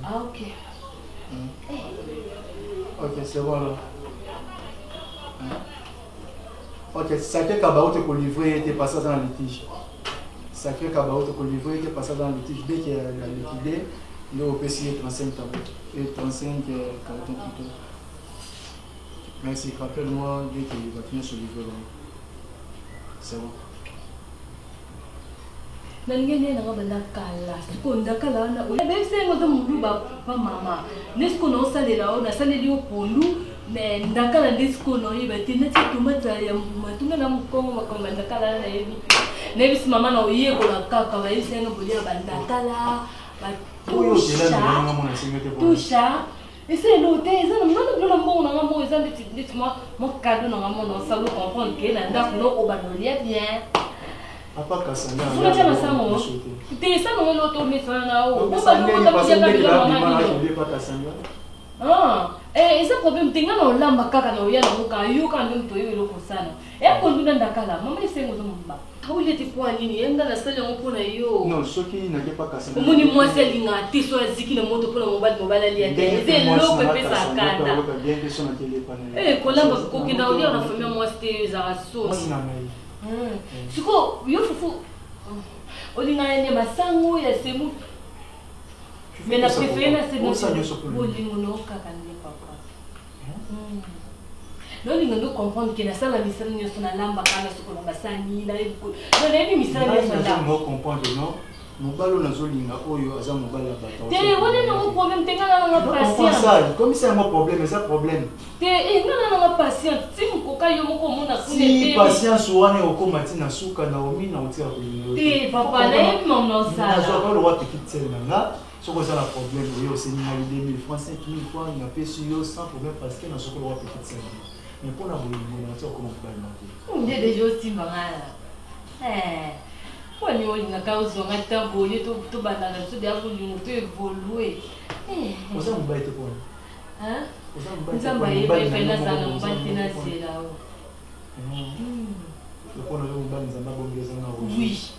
Ah, ok. Ok, c'est bon là. Ok, ça fait qu'à te livrer et te passer dans le litige. Sacré Kabaot pour livrer qui est passé dans le litige dès qu'il a liquidé, il a payer 35 tablettes et 35 cartons plutôt. Merci, rappelle-moi dès qu'il va finir ce livre. C'est bon. Nangene na ngabala kala sikonda kala na besengo za mundu ba mama nesko no salela ona saleli opondu ne ndakala nesko no yibati na tsitumata ya matunga na mukongo makonga ndakala na yebi nebisi mama na oye ko la kaka ba yesengo bolia bandakala ba tusha ese no te eza na mwana na mbongo na ngamo eza ndeti mo cadeau na ngamo na salo comprendre que na ndako no obanolia bien Papa Kassanga. Vous l'avez ma sango. T'es ça non l'auto mais ça na o. Vous pas pas Kassanga. Ah, eza problème tenga na olamba kaka na oya na moka yoka ndo mto yo loko sana. Konduna ndakala mama isengo zo mba. Awuleti kwa nini yenga na sale ngo pona yo. Non, soki na pas Kassanga. Omoni mwasi alinga te so aziki na moto pona mobali ali ate. Eze loko pesa kanda. Kolamba kokinda olia na famille mwasi te za so. Siko yo fufu. Olinga ene masango ya semu. Mais la préférée, c'est de papa. Non, il faut comprendre que la salle a mis ça dans la lampe, dans la sani, dans les mobalo nazolinga oyo aza mobali ya bato. Te wone na problème te ngana na patience. Comme c'est un problème, c'est un problème. Te ngana na patience. Si mkoka yo moko mona kune te. Si patience wane okomati na suka na omi na otia ko. Te papa na yebi maman sala. Na zo pas le roi petite celle nanga. Soko ça la problème oyo c'est ni 2000 francs 5000 francs il a payé sur yo sans problème parce que na soko le roi petite celle. Mais pour la bolingo na soko comment faire na. On dit déjà aussi mbangala. Wani olinga ka uzonga tambo yeto to banana to dia bolingo to évoluer. Oza mobali te pona. Hein? Nzamba yebe fena sana mbali tena zela o. Le pona le mobali nzamba bongeza na rouge. Oui.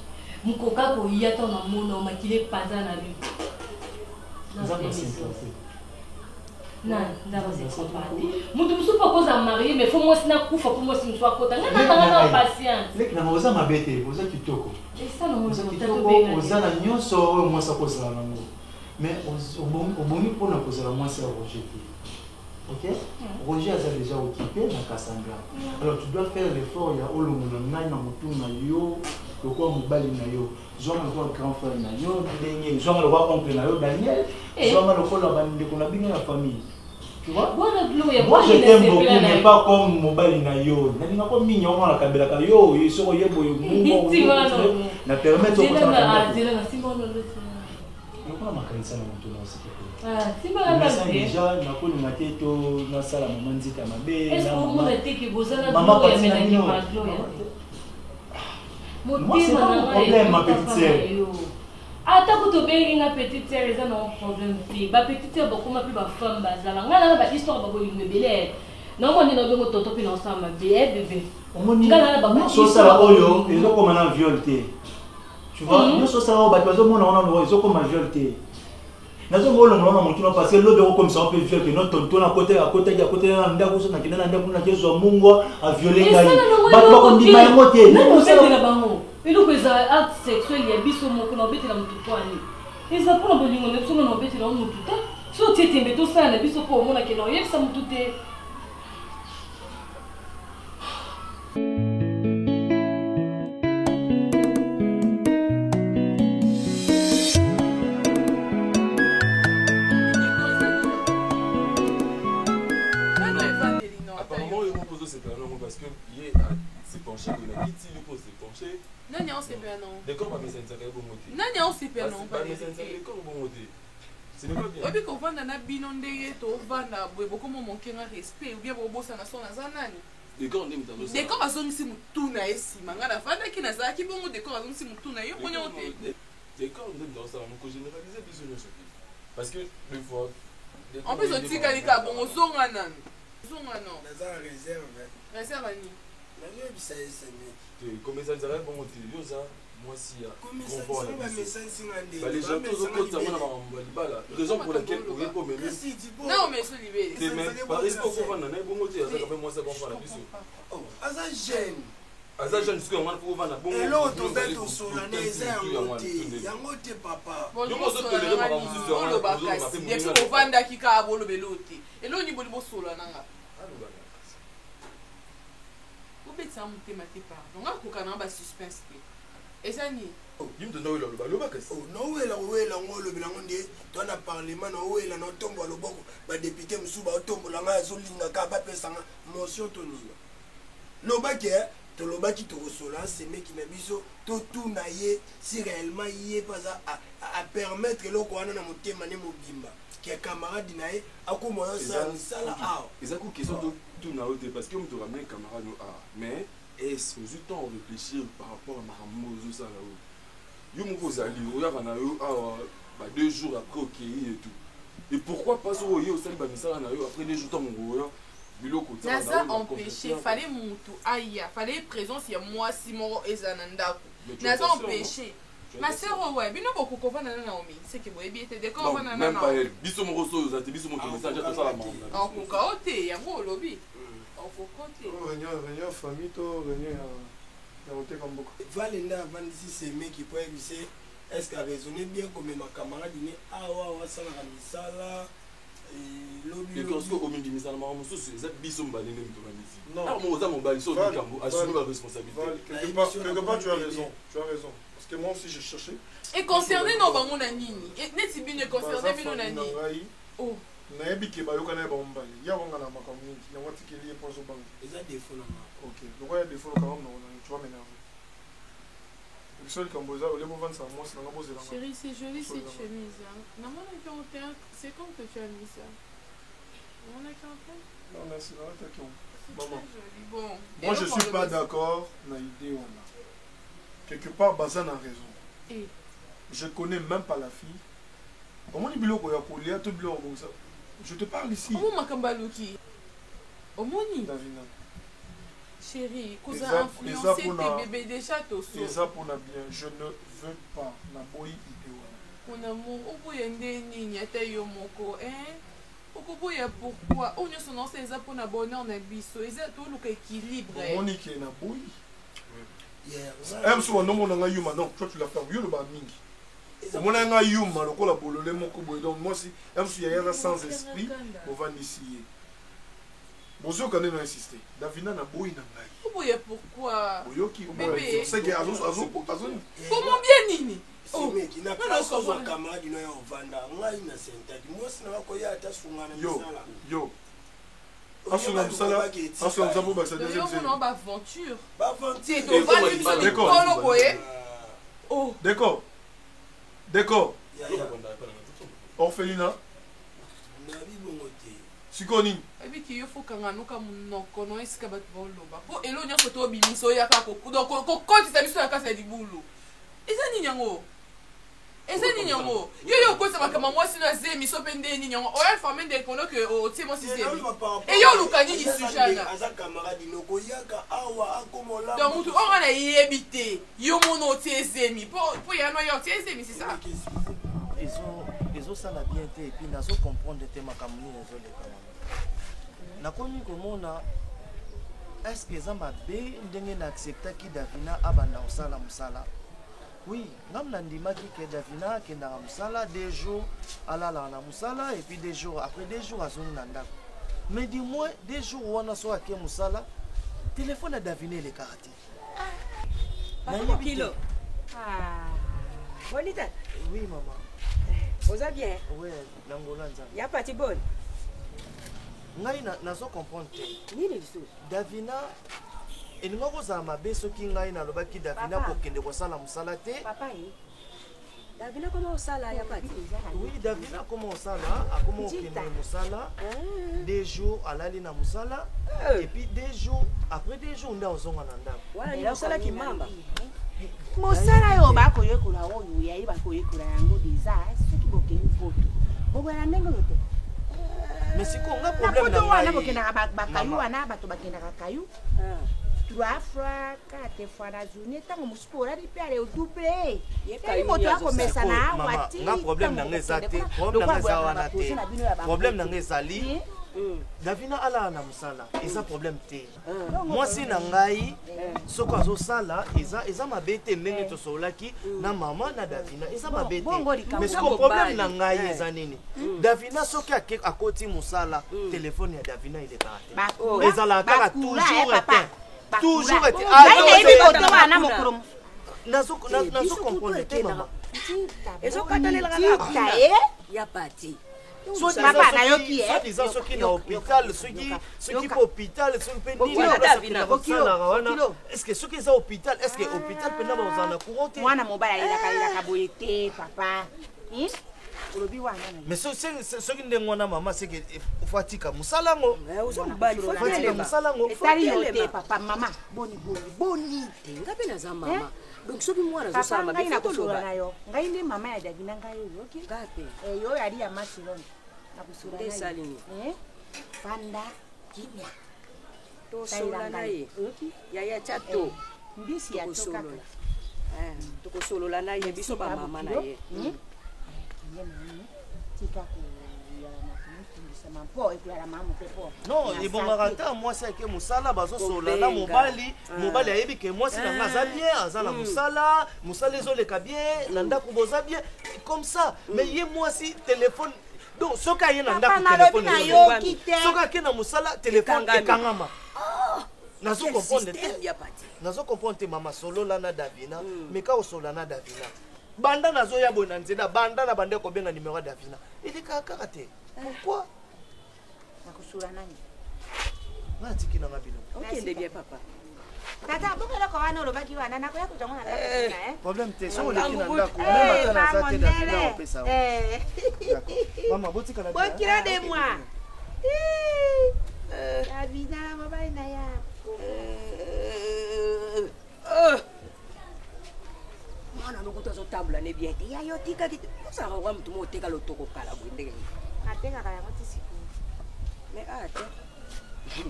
Mukoka ko yata na mona makile panza na lui. Nzamba c'est non, nzamba c'est compati. Mutu musupa koza marié mais faut moi sina kufa pour moi sinuswa kota. Ngana patience. Lek na oza mabete, oza kitoko. Et ça non oza kitoko, oza na nyonso oyo mwasi akozala nango. Mais obongi mpona kozala mwasi ya Roger te. Ok? Roger aza déjà occupé na Kassanga. Alors tu dois faire l'effort ya olongo na ngai na motu na yo, lokwa mobali na yo. Zwanga lokwa grand frère na yo, ndenge, zwanga lokwa oncle na yo Daniel, zwanga lokwa bandeko na bino ya famille. Tu vois? Moi je t'aime beaucoup, mais pas comme mobile na yo. Na ninga ko minyo on la kabela ka yo, so yebo yo mungo. Na permettre au contraire. Ah, c'est là, c'est bon le. Donc on a makanisa na moto na aussi. Ah, c'est bon la base. Déjà na ko na teto na sala maman nzita mabe. Est-ce que vous mettez que vous allez maman pas na ni Gloria. Moi c'est pas un problème ma petite sœur. Ata kutobengi nga petite sœur eza na problème fi ba petite sœur bakoma pe ba femme bazala nga na ba histoire ba bolingo belé na moni na bengo toto pe na ensemble bébé omoni nga na ba so sala oyo ezoko mana viol te tu vois nous so sala ba bazo mona ona ezoko ma viol te nazo ngolo ngolo na mutuna parce que lobe comme ça on peut viol que notre tonton à côté na ndako so na kinana ndako na kezo mungu a violer ngai ba ko ndima emote na so la bango. Et donc, les actes sexuels, il y a des gens qui ont été dans tout point. Et ça pour le bolingo, les gens qui ont été dans tout temps. So tu es tout ça, les gens pour moi qui n'ont rien, ça me tout est. Apparemment, il vous pose ces problèmes parce que c'est penché, il a dit s'il pose c'est penché. Nani on sait pas non. D'accord, mais c'est un bon motif. Nani on sait pas non. Mais c'est un bon motif. Ce n'est pas bien. Obi ko vanda na binondeye to vanda bwebo komo manquer un respect ou bien bobosa na sona zanani. D'accord, ndimi tando. D'accord azongisi mutuna esima ngana vanda kina za ki bongo d'accord azongisi mutuna yo konyote. D'accord, ndimi tando ça on généraliser biso nyonso. Parce que des fois en plus on tika lika bongo zonga nani. Zonga non. Naza réserve. Réserve ni. La mieux bisa esemi. Comme ça ça bon motif yo ça moi si ya confort la message singande. Ba les gens tous côté ça mona ba libala. Raison pour laquelle on est comme non mais ce libé. C'est même par respect pour vendre na bon motif ça quand moi ça confort la biso. Oh, aza jeune. Aza jeune parce que on va pour vendre bon motif. Elo to beto sola neza yango te papa. Yo mo so tolere ma musique on lo ba kasi. Depuis on vanda ki ka bolo belote. Elo ni boli bo sola nanga. Ça monte ma pardon on a koka na suspense ezani yimdo no wela lo ba kasi no wela ngolo bilango ndi to na parlement no wela no tombo loboko ba député musuba tombo la nga zolinga ka ba pesanga motion toninga no ba ke to lo ba ki to sola c'est mec na biso to tout na ye si réellement yé pas à permettre le ko na motema ne mobimba ke camarade na ye akoma ça sala ah ezako question tout na ote parce que on te ramène camarade no ah mais est-ce que je temps réfléchir par rapport à ma maman ça là yo mon kozali oyaka na yo awa 2 jours après OK et tout et pourquoi pas so yo sali ba misala na yo après 2 jours temps ngoya biloko ça ça empêché fallait mutu aya fallait présence ya moi Simon ezanandako na ça empêché ma sœur ouais bino boko kovana na Naomi c'est que boye bien te décor wana na même pas elle biso mon roso za te biso mon message tout ça la maman en kokaote ya mo lobby en kokote réunion famille to réunion ya hotel comme beaucoup valenda avant ici c'est mec qui peut essayer est-ce qu'a raisonné bien comme ma camarade ni awa ça la misala et parce que au mingi misala ma musu c'est biso mbalene mtona misi non mo za mobali so bikambo assumer la responsabilité quelque part tu as raison parce que moi aussi j'ai cherché et concerné no bango na nini et neti bino concerné bino na nini oh nayebi ke bayoka na bango mbali ya bonga na makambo mingi na wati ke lié poso bango eza défaut na OK donc il y a défaut quand même tu vas m'énerver le seul camboza au lieu vendre ça moi c'est dans la bozela chérie c'est joli cette chemise na mona qui on c'est quand que tu as mis ça on a qu'en fait non merci là t'as qui maman bon moi je suis pas d'accord na idée on a quelque part Bazan a raison et je connais même pas la fille au moins biloko ya kolia to biloko comme ça je te parle ici comment makambaluki au moni Davina chérie cousin influencé tes bébés déjà to c'est ça pour la bien je ne veux pas na boy idée mon amour oboya ndeni nyata yo moko okoboya pourquoi on nyonso non c'est ça pour na bonheur na biso eza to luka équilibre monique na boy so no mona nga yuma non toi tu l'as fait yo le ba mingi mona nga yuma lokola bolole moko boy donc moi si so ya sans esprit on va initier bonjour quand on insister Davina na boy na ngai oboya pourquoi boyoki oboya c'est que azo comment bien nini oh mais qui n'a pas son camarade no ya ovanda ngai na sentaki moi sina ko ya ta sungana misala yo asunga musala asunga mzabu ba sa deuxième série on va aventure d'accord oh d'accord orphelina sikoni ebiki yo fokanga noka munoko no esika bato boloba po elo nyonso to bimiso yaka kokotisa biso ya kasa ya libulu eza nini yango yo kosa makama mwasi no aze miso mpe nde nini yango oya informe nde kono ke otie mwasi zemi eyo oluka nini sujana donc mutu onga na yebi te yo mono otie ezemi po yano yo otie ezemi c'est ça ezosala bien te epuis nazocomprendre te makambo nini ezoleka nakomi komona est-ce que eza mabe ndenge na acceptaki Davina abanda kosala mosala oui ngam nandimaki ke Davina akendaka mosala 2 jours alalaka na mosala et puis 2 jours après 2 jours azongi na ndako mais du moins 2 jours wana so ake mosala telefone ya Davina elekaka te kilo bonita oui maman oza bien oui nangola nzambe ya pati bonne ngai nazo comprendre te nini lisusu Davina elinga kozala mabe soki ngai nalobaki Davina kokende kosala mosala te papa Davina koma osala ya pati oui Davina koma osala akoma okende mosala 2 jours alali na mosala et puis 2 jours après 2 jours nde ozonga na ndako wala ni mosala kimamba mosala yo bakoyekola oyo yayi bakoyekola yango deja soki bokeni foto bobwana ndenge yote mais si konga problème na wana bokendaka bakayu wana bato bakendaka kayu 3 fois 4 fois na journée ntango mosusu olali mpe ale odouble yekali moto akomesa na awa ti nga problème nanga eza te problème nanga eza wana te problème nanga ezali Davina alala na mosala eza problème te mwasi na ngai soko azosala eza mabe te ndenge tosololaki na mama na Davina eza mabe te mais soko problème na ngai eza nini Davina soki akoti mosala telefone ya Davina elekaka te ezalaka kaka toujours ete nazo comprendre te mama ezokatalelaka ya pati papa na yoki soi-disant soki na hôpital soki po hôpital soki mpe est-ce que soki eza hôpital est-ce que hôpital mpena bazala na courant te mwana mobali alelaka boye te papa mais soki ndenge wana mama seke faut atika mosala ngo fatika mosala ngo etali yo te papa mama boni te ngape naza mama donc soki mwana azosala mabe nakosolola na yo ngai nde mama ya Davina ngai oyo oki ngape yo yali ya masilona nakosolola nde esalini fanda kimia tosolola na ye yaya tya to mbisi ya to kaka tokosolola na ye biso bamama na ye non ebongaka ta mwasi ake mosala bazosola na mobali ayebi ke mwasi na nga aza bien aza na mosala ezoleka bien na ndako boza bien comme ça mais ye mwasi telefone donc soki aye na ndako telefone soki ake na mosala telefone ekangama nazo comprendre te mama solola na Davina meka osola na Davina banda nazoya boye na nzela banda na bande kobenga numéro ya Davina eleka kaka te pourquoi nakosula nani natiki nanga bino okende bien papa tata bokeloko wana olobaki wana nakoya kutango na ndako problème te so oleki na ndako même ata naza te Davina opesa mama botikala bokila de moi Davina mobali na yako mwana lokuta azotambola ne bien te yayo tikaki te osaka kwa motu mo oteka lotoko kala boye ndenge natekaka yango ti siku mais ate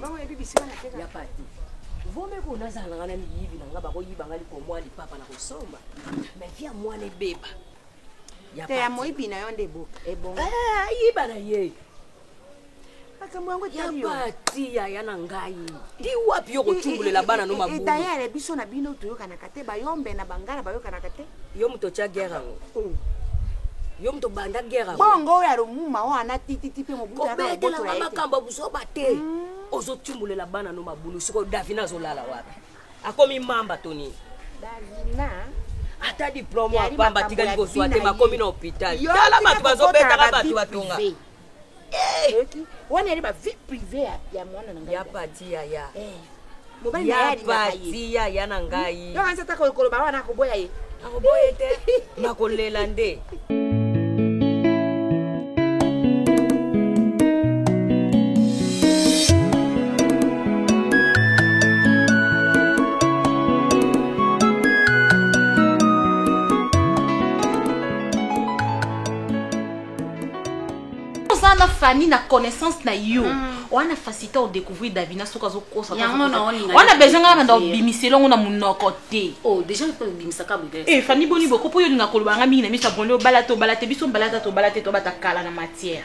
bango yebi bisika nateka ya pati vome ko nazalanga na miyibi nanga bakoyibanga likomwa lipapa na kosomba mais via mwana ebeba te ya moyibi na yo nde ebongo yiba na ye makambo yango yapati yaya na ngai ti wapi yo kotumbulela bana no mabulu etayele biso na bino toyokanaka te bayombe na bangala bayokanaka te yo moto otya guerre yango yo moto banda guerre yango bongo oyo alomuma wana tititi mpe mobutobetelanga makambo buzoba te ozotumbulela bana no mabulu siko Davina azolala wapi akomi mamba toni Davina ata diplome apamba tikali kozwa te makomi na hôpital tala bato bazobetaka bato batonga wana yali ba vie privée ya mwana na ngai ya pati yaya mobali na yali ya pati yaya na ngai yo kanisa ta koloba wana akoboya ye akoboye te nakolela nde na Fanny na connaissance na yo on a facilité au découvrir Davina soka zo kosa on a besoin ngana bimiselo ngona munoko te déjà peut bimisaka budé Fanny boni boko po yo nga kolobanga mingi na misa bonlo balate biso balate to bata kala na matière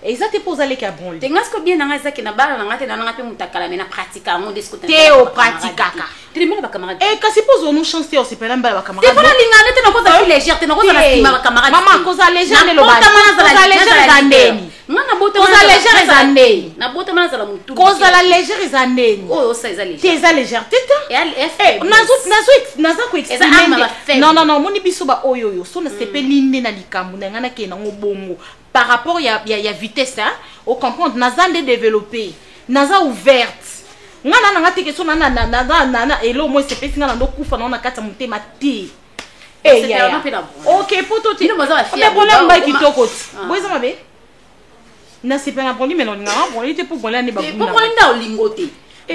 et ça te pose aller ka bon te ngasko bien na ngasa na bala na ngate na ngate mutakala mena pratika ngo discuter te o pratikaka trimena ba camarade kasi pose nous chance te o se pela mbala ba camarade te pona lingana te na koza légère te na koza na sima ba camarade mama koza légère ne lo ba koza légère zandeni ngana bota koza légère zandeni na bota mana za mutu koza la légère zandeni oh ça za légère te za légère tete nazo ko exprimer non moni biso ba oyo so na sepeli nne na likambu na ngana ke na ngobongo par rapport ya vitesse hein au comprendre naza nde développer naza ouverte ngana na ngati ke so na elo mo sepesi ngana ndo kufa na kata mutema ti OK poto ti problème ba kitoko ti boza mabe na sepena poni mais non ngana poni te pour bola ne ba bunda pour nda olingote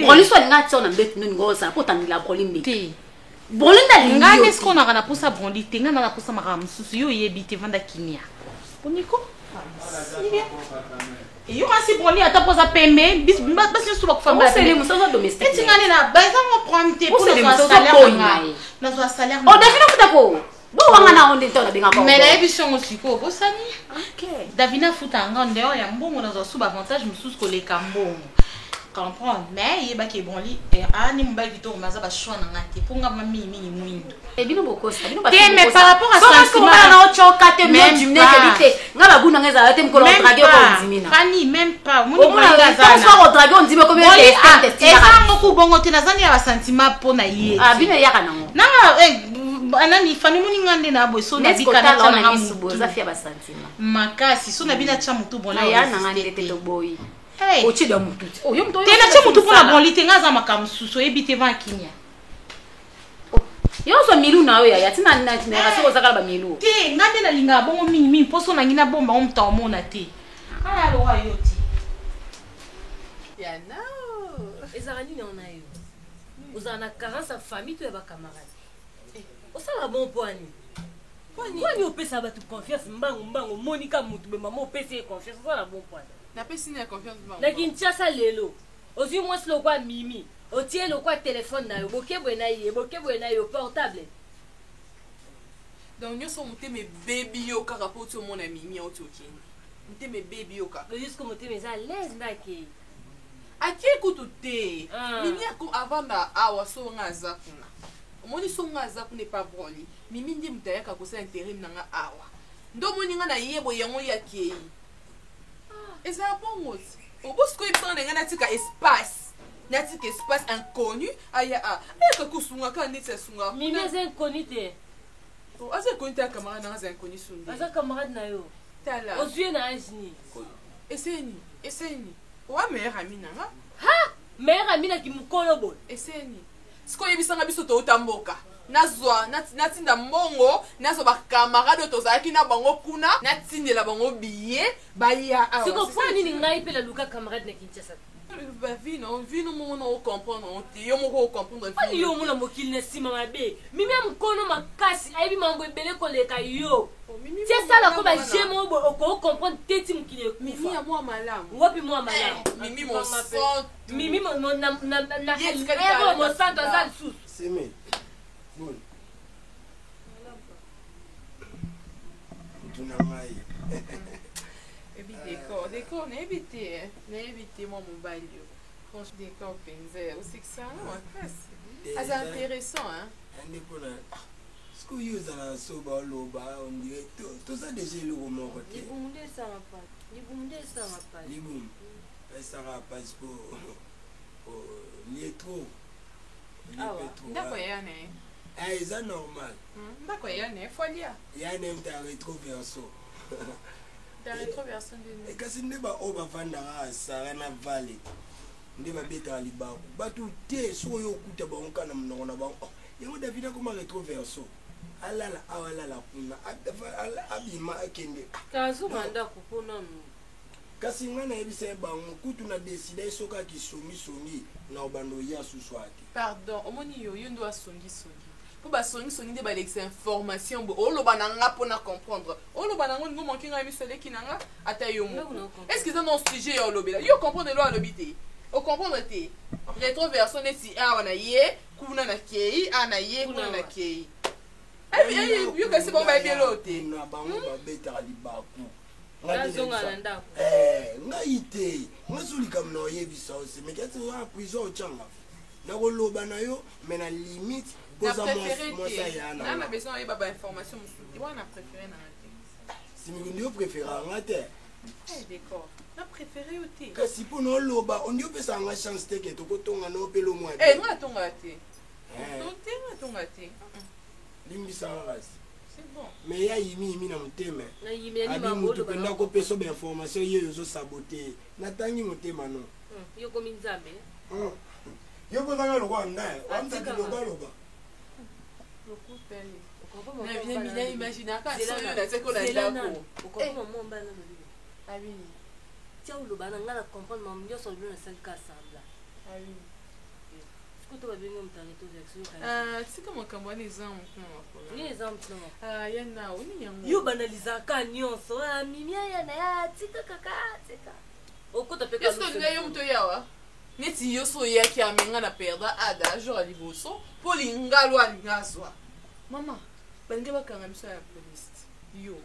boli so ngati so na mbeti no ngoza po tanila kolimbe ti bolinda lingo ngana est-ce qu'on a na posa bondi te ngana na posa mara msusu yo yebite vanda kimia poniko iyo asi boni ata posa pembe bis basi so bakufamba c'est les musozo domestique et ngani na baza mo prendre pour le salaire na zo salaire o Davina futa ko bo wanga na onde to na benga ko mais na ebiso ngosiko bosani OK Davina futa ngande o ya mbongo na zo suba avantage mususu ko le kambongo comprendre mais yeba ke bonli ani mbali vito maza ba choix na ngati ponga mami mingi mwindo bino bokosa bino ba mais par rapport à ça comment na o choka te mo jumne kebite ngaba buna ngeza te mkolo dragé ko nzimina Fanny même pas moni bonga za so ko dragé nzime ko bien test eza ngoko bongo te nazani ya ba sentiment po na ye bino yaka nango nanga anani Fanny moni ngande na bo so na bika na tana ngisubo za fia ba sentiment makasi so na bina cha mutu bona ya na ngande te to boy ochida mutu yo mto tena cha mutu pona bon litenga za makamsuso ebite va kinya yo so milu na oya ya tina na soko zakala ba milu te ngande na linga bongo mingi poso na ngina bomba o mta omona te aya lo wa yo ti ya no ezala nini on a yo ozala na carence ya famille to ya bacamarade osala bon poani poani opesa bato confiance mbango monika mutu be mama opesa ye confiance osala bon poani napesi ni ya confiance mbango na Kinshasa lelo ozwi mwasi lokwa mimi otie lokwa telefone na yo bokebwe na ye portable donc nyonso motema ebebi yo kaka mpo ti omona mimi auti okende motema ebebi yo kaka jusque motema eza lese nde akei akei kutu te mimi avanda awa so nga aza kuna omoni so nga aza kuna epa broli mimi nde moto ayaka kosala intérim na nga awa nde omoni nga na yebo yango ye akei ezala bongo ti obosiko yebisanga na nga natika espace inconnu aya ayaka kosunga kaka ndeti asunga mimi aza inconnu te aza inconnu te ya camarade nanga aza inconnu sunde aza camarade na yo tala ozwi na ageni eseni owa meilleur ami nanga ha meilleur ami naki mokolo boye eseni sikoyo yebisanga biso touta mboka natinda mbongo nazwa bacamarade oyo tozalaki na bango kuna natindela bango biye baya awa siko mpo nini ngai mpe naluka camarade na Kinshasa vino mona ocomprendre te yo moko ocomprendre ani yo mona mokili na nsima mabe mimi ya mokono makasi ayebi mambo ebele koleka yo ti esala ko bagemo okocomprendre te ti mokili ekufa ya mwa malamu wapi mwa malamu mimi mosanto mimi mosanto aza lisusu seme boni tuna ngai décor nayebi te mwa mobali yo franche décor mpenza osekisana makasi aza intéressant andekona sikoyo ozala so baoloba ondire toza deja eloko moko te libumu esaka pasi po lie trop ndako eya na ye eza normal ndako eya na ye folia ya na mta rétroverso kasi nde baoyo bavandaka asara na vale nde babetaka libaku bato te soki oyo okuta bango kana monoko na bango yango david akoma rétroverso alala awa alala kuna abima akende kasi nga nayebisa ye bango kutu na desida ye soki akisongisongi na obanda oya susu ate pardon omoni yo ndo asongisongi mpo basongisongi nde balekisa information bo oloba na nga mpona comprendre oloba nango ningo manke ngai misaleki na nga ata yo moko estce eza non sujet ya olobela yo comprendre elo alobi te ocomprendre te rétroversion neti awa na ye kuna na kei awa na ye kuna na kei yo kasi bango bayebelo te na bango babetaka libaku ndako ngai te nga solikami na oyebisa ose me kati oa prison ocanga nakoloba na yo me na limite na besoin oyeba bainformation mosusu wana préféré nanga te simikundi yo préféré anga te d'accord na préféré yo te kasi mpona oloba ondi opesaka nga chance te ke tokotonga na opela omwa nga natonga te ngatonga te limbisanga kasi me ya yimiyimi na motema abi mutu penda kopesa bainformation ye ozosabote natangi motema no yokomi nzambe yo kozanga lokwa ndaye amtaki lobaloba imaginaka soyo natekola ndako tia oloba na nga na comprendre mamo nyonso lelo nasalika asambla sikoto babengi moto aretroversion tika makambo wana eza mokuna makolo nini eza mokuna ya nao nini yango yo banalizaka nyonso mimi aya na ya tika kaka tika okota mpe yosolinga yo moto yawa neti yo so oyaki amenga na perda ada jour aliboso mpo lingalo alinga azwa mama balingi bakanga biso ya poliste yo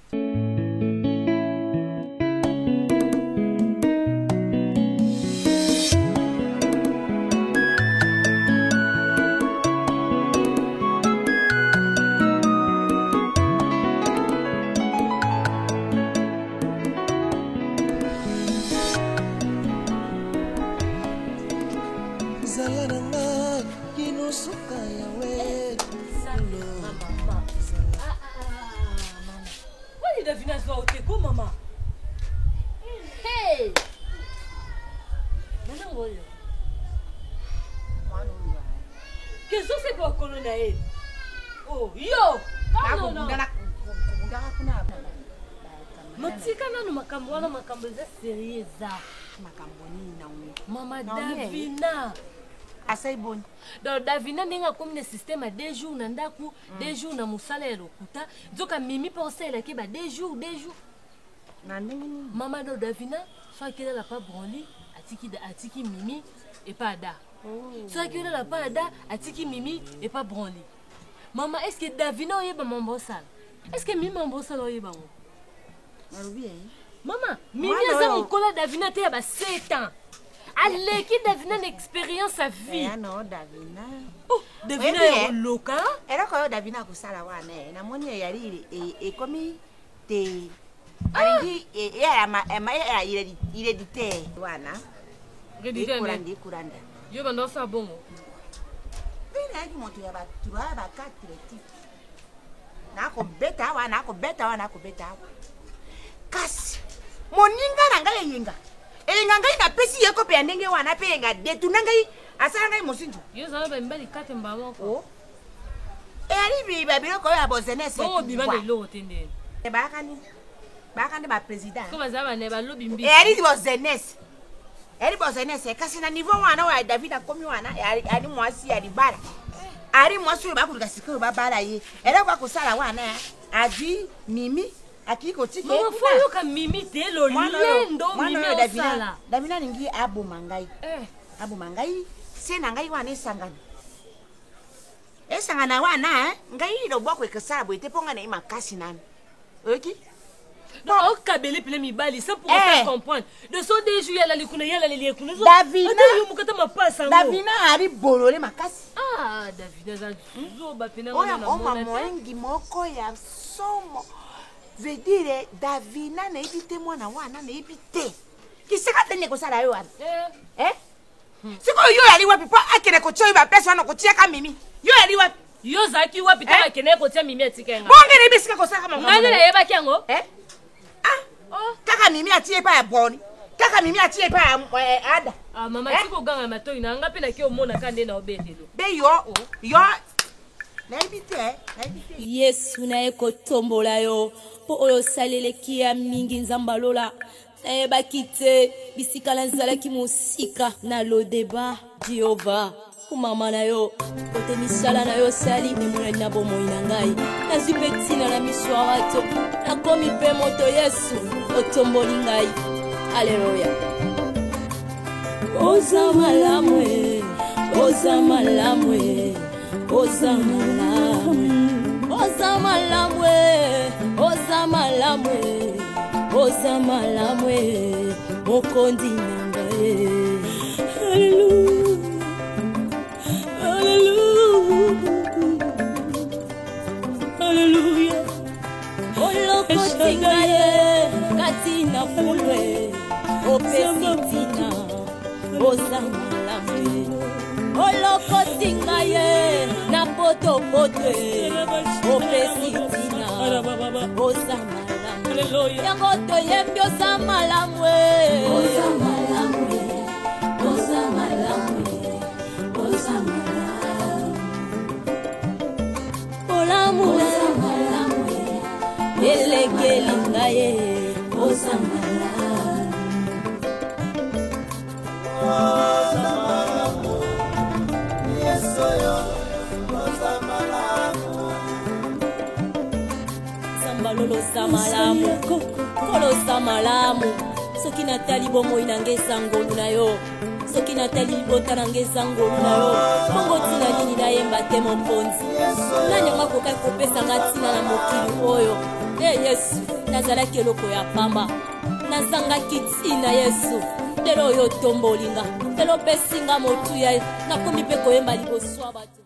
ndako yo matika nanu makambo wana makambo eza serie eza makambo nini na uni mama Davina asai boni donc Davina ndenge akomi na système ya 2 jours na ndako 2 jours na mosala ya lokuta nzoka mimi mpe osalelaki ba 2 jours na ndenge nini mama do Davina so akelela pa branli atiki mimi epa ada so akelela pa ada atiki mimi epa branli mama est-ce que Davina oyeba mambo osala est-ce que mimi mambo osala oyeba ngo mama mimi aza mokola Davina te ya ba 7 ans aleki Davina na expérience à vie non Davina Davina ya loka eloko oyo Davina akosala wana namoni yali ekomi te alingi héréditaire wana kuranda yo bando sa bongo bina yaki moto ya batura ba 4 type nakobeta wana kasi moninga na ngai yenga eyenga ngai napesi ye kope ya ndenge wana pe yenga detuna ngai asala ngai mosinju yo zala bambali kate mbamoko eyali biloko oyo ya bozenese bibanda eloko te ndeni bakandi bapresident eyali bozenese kasi na niveau wana oyo ya David akomi wana ali mwasi ya libala ali mwasi oyo bakoluka sikoyo babala ye eloko akosala wana adi mimi akili kotika mama foyo ka mimi te lo lendo mimi osala Davina ningi aboma ngai se na ngai wana esangana wana ngai loboko ekosala boye te mponga na ye makasi nani oyoki non okabeli pele mibali ça pour faire comprendre de so des jours yala likuna yala likuna Davina yo mukata mapasa ngo Davina ari bolole makasi Davina za zo ba pena na mona moengi moko ya somo veut dire Davina na ibite mwana wana na ibite kisaka tene ko sala yo wana siko yo yali wapi pa akene ko choyi ba pesa na ko tiaka mimi yo yali wapi yo zaki wapi ta akene ko tia mimi atikenga bonge ne bisika ko saka mama ngane na yeba kiango taka mimi atie pa ya boni taka mimi atie pa ya ada mama tiko ganga matoi na ngapi na ki omona kande na obetelo be yo naibite Yesu na ekotombola yo po oyo saleleki ya mingi nzambalola nayebaki te bisika nazalaki mosika na lodeba Jehova kumama na yo kote misala na yo sali emonani na bomoi na ngai nazwi mpe ntina na miso ya bato nakomi mpe moto Yesu otomboli ngai aleluya oza malamu oza malamu oza malamu oza malamu oza malamu oza malamu mokondi na ngai haleluya olokoti ngai kati na fulwe opesi tina oza malamu olokoti ngai na potopoto opesi tina oza malamu yango toyembi oza malamu oza malamu oza malamu oza malamu olamu oza malamu elekeli ngai oza malamu oza malamu yesoyo oza malamu sambalolo oza malamu kolo oza malamu soki natali bomoi na ngai ezangolu na yo soki natali libota na ngai ezangolu na yo bongo ntina nini nayemba te mokonzi nani yango akokai kopesanga ntina na mokili oyo Yesu nazalaki eloko ya pamba nazangaki ntina Yesu lelo oyo otombolinga lelo opesinga motuya nakomi mpe koyemba liboso ya bato